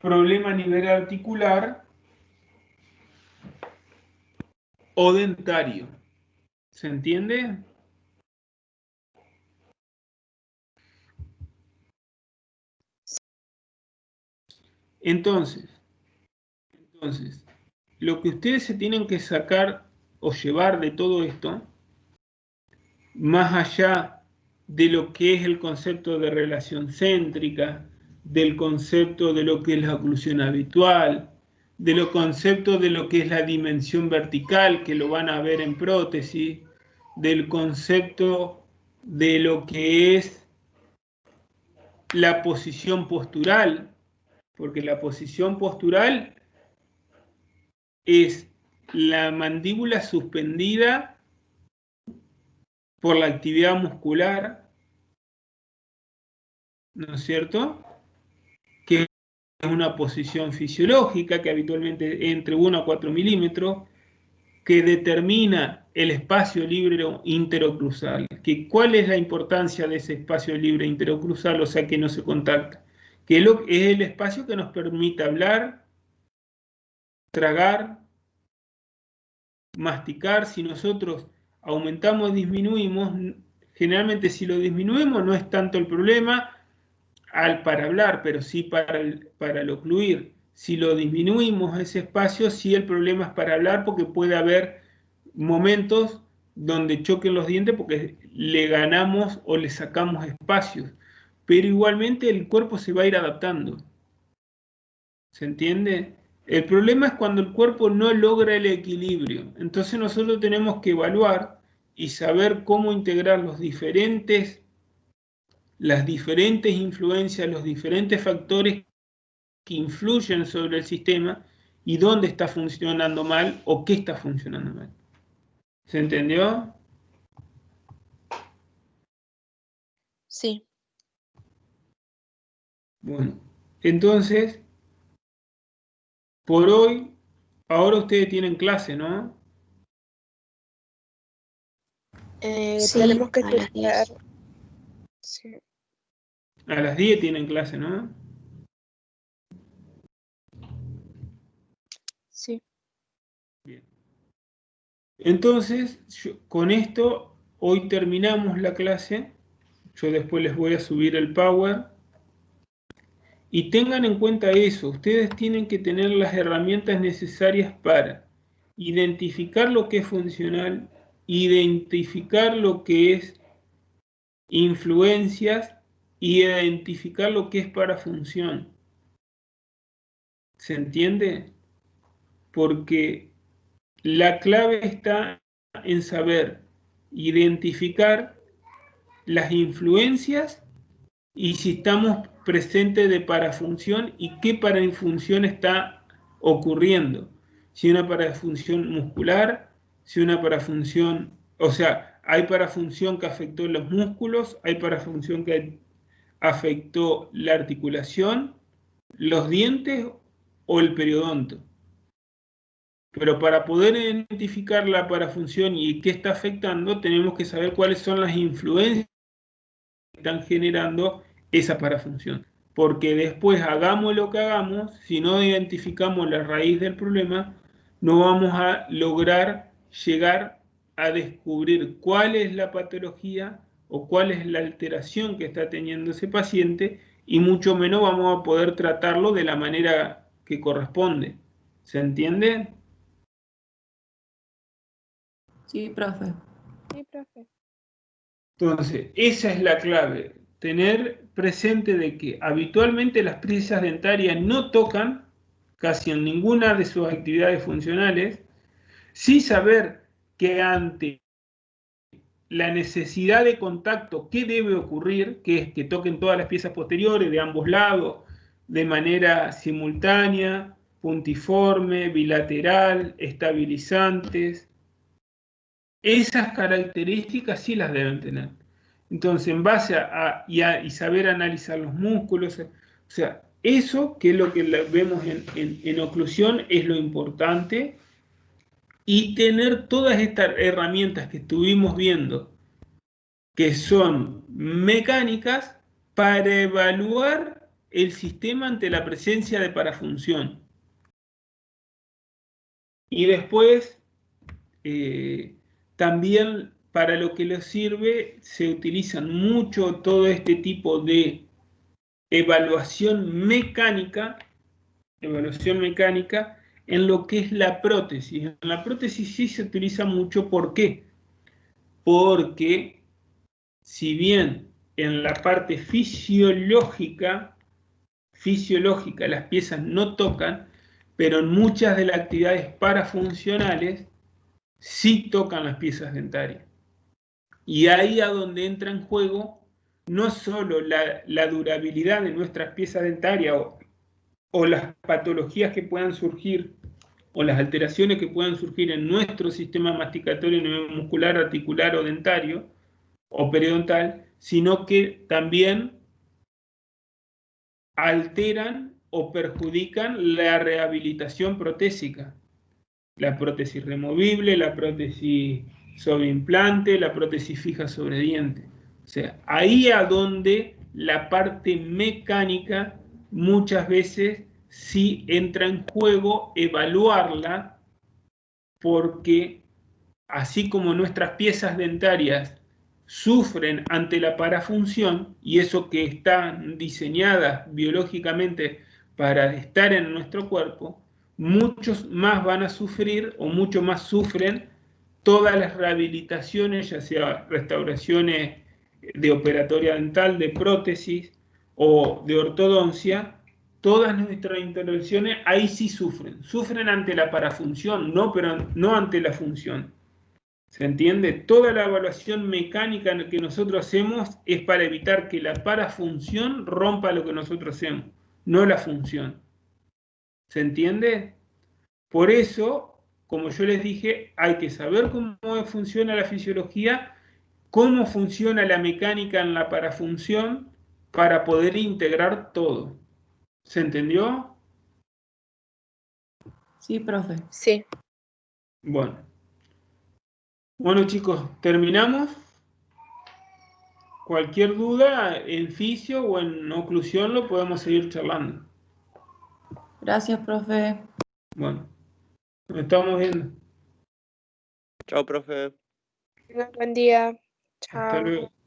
problema a nivel articular o dentario. ¿Se entiende? Entonces, lo que ustedes se tienen que sacar o llevar de todo esto, más allá de lo que es el concepto de relación céntrica, del concepto de lo que es la oclusión habitual, de los conceptos de lo que es la dimensión vertical, que lo van a ver en prótesis, del concepto de lo que es la posición postural, porque la posición postural es la mandíbula suspendida por la actividad muscular, ¿no es cierto? Que es una posición fisiológica que habitualmente entre 1 a 4 milímetros, que determina el espacio libre interoclusal. ¿Cuál es la importancia de ese espacio libre interoclusal? O sea, que no se contacta. Que es el espacio que nos permite hablar, tragar, masticar. Si nosotros aumentamos o disminuimos, generalmente si lo disminuimos no es tanto el problema para hablar, pero sí para el ocluir. Si lo disminuimos ese espacio, sí el problema es para hablar, porque puede haber momentos donde choquen los dientes porque le ganamos o le sacamos espacios. Pero igualmente el cuerpo se va a ir adaptando. ¿Se entiende? El problema es cuando el cuerpo no logra el equilibrio. Entonces nosotros tenemos que evaluar y saber cómo integrar las diferentes influencias, los diferentes factores que influyen sobre el sistema y dónde está funcionando mal o qué está funcionando mal. ¿Se entendió? Sí. Bueno, entonces, por hoy, ahora ustedes tienen clase, ¿no? Sí, Tenemos que a las 10. chequear. Sí. A las 10 tienen clase, ¿no? Sí. Bien. Entonces, con esto, hoy terminamos la clase. Yo después les voy a subir el Power. Y tengan en cuenta eso, ustedes tienen que tener las herramientas necesarias para identificar lo que es funcional, identificar lo que es influencias y identificar lo que es para función. ¿Se entiende? Porque la clave está en saber identificar las influencias y si estamos presentes de parafunción y qué parafunción está ocurriendo. Si una parafunción muscular, si una parafunción, o sea, hay parafunción que afectó los músculos, hay parafunción que afectó la articulación, los dientes o el periodonto. Pero para poder identificar la parafunción y qué está afectando, tenemos que saber cuáles son las influencias que están generando esa parafunción. Porque después, hagamos lo que hagamos, si no identificamos la raíz del problema, no vamos a lograr llegar a descubrir cuál es la patología o cuál es la alteración que está teniendo ese paciente, y mucho menos vamos a poder tratarlo de la manera que corresponde. ¿Se entiende? Sí, profe. Sí, profe. Entonces, esa es la clave, tener presente de que habitualmente las piezas dentarias no tocan casi en ninguna de sus actividades funcionales, sí saber que ante la necesidad de contacto, ¿qué debe ocurrir? Que es que toquen todas las piezas posteriores de ambos lados, de manera simultánea, puntiforme, bilateral, estabilizantes. Esas características sí las deben tener. Entonces, en base y saber analizar los músculos, o sea, eso que es lo que vemos en oclusión es lo importante, y tener todas estas herramientas que estuvimos viendo, que son mecánicas, para evaluar el sistema ante la presencia de parafunción. Y después, también para lo que les sirve, se utilizan mucho todo este tipo de evaluación mecánica en lo que es la prótesis. En la prótesis sí se utiliza mucho. ¿Por qué? Porque si bien en la parte fisiológica las piezas no tocan, pero en muchas de las actividades parafuncionales sí tocan las piezas dentarias. Y ahí a donde entra en juego no solo la durabilidad de nuestras piezas dentarias o las patologías que puedan surgir o las alteraciones que puedan surgir en nuestro sistema masticatorio, neuromuscular, articular o dentario o periodontal, sino que también alteran o perjudican la rehabilitación protésica. La prótesis removible, la prótesis sobre implante, la prótesis fija sobre diente. O sea, ahí a donde la parte mecánica muchas veces sí entra en juego evaluarla, porque así como nuestras piezas dentarias sufren ante la parafunción, y eso que están diseñadas biológicamente para estar en nuestro cuerpo, muchos más van a sufrir o mucho más sufren todas las rehabilitaciones, ya sea restauraciones de operatoria dental, de prótesis o de ortodoncia. Todas nuestras intervenciones ahí sí sufren ante la parafunción, pero no ante la función. ¿Se entiende? Toda la evaluación mecánica que nosotros hacemos es para evitar que la parafunción rompa lo que nosotros hacemos, no la función. ¿Se entiende? Por eso, como yo les dije, hay que saber cómo funciona la fisiología, cómo funciona la mecánica en la parafunción, para poder integrar todo. ¿Se entendió? Sí, profe. Sí. Bueno. Bueno, chicos, terminamos. Cualquier duda en fisio o en oclusión lo podemos seguir charlando. Gracias, profe. Bueno, nos estamos viendo. Chao, profe. Buen día. Hasta Chao. luego.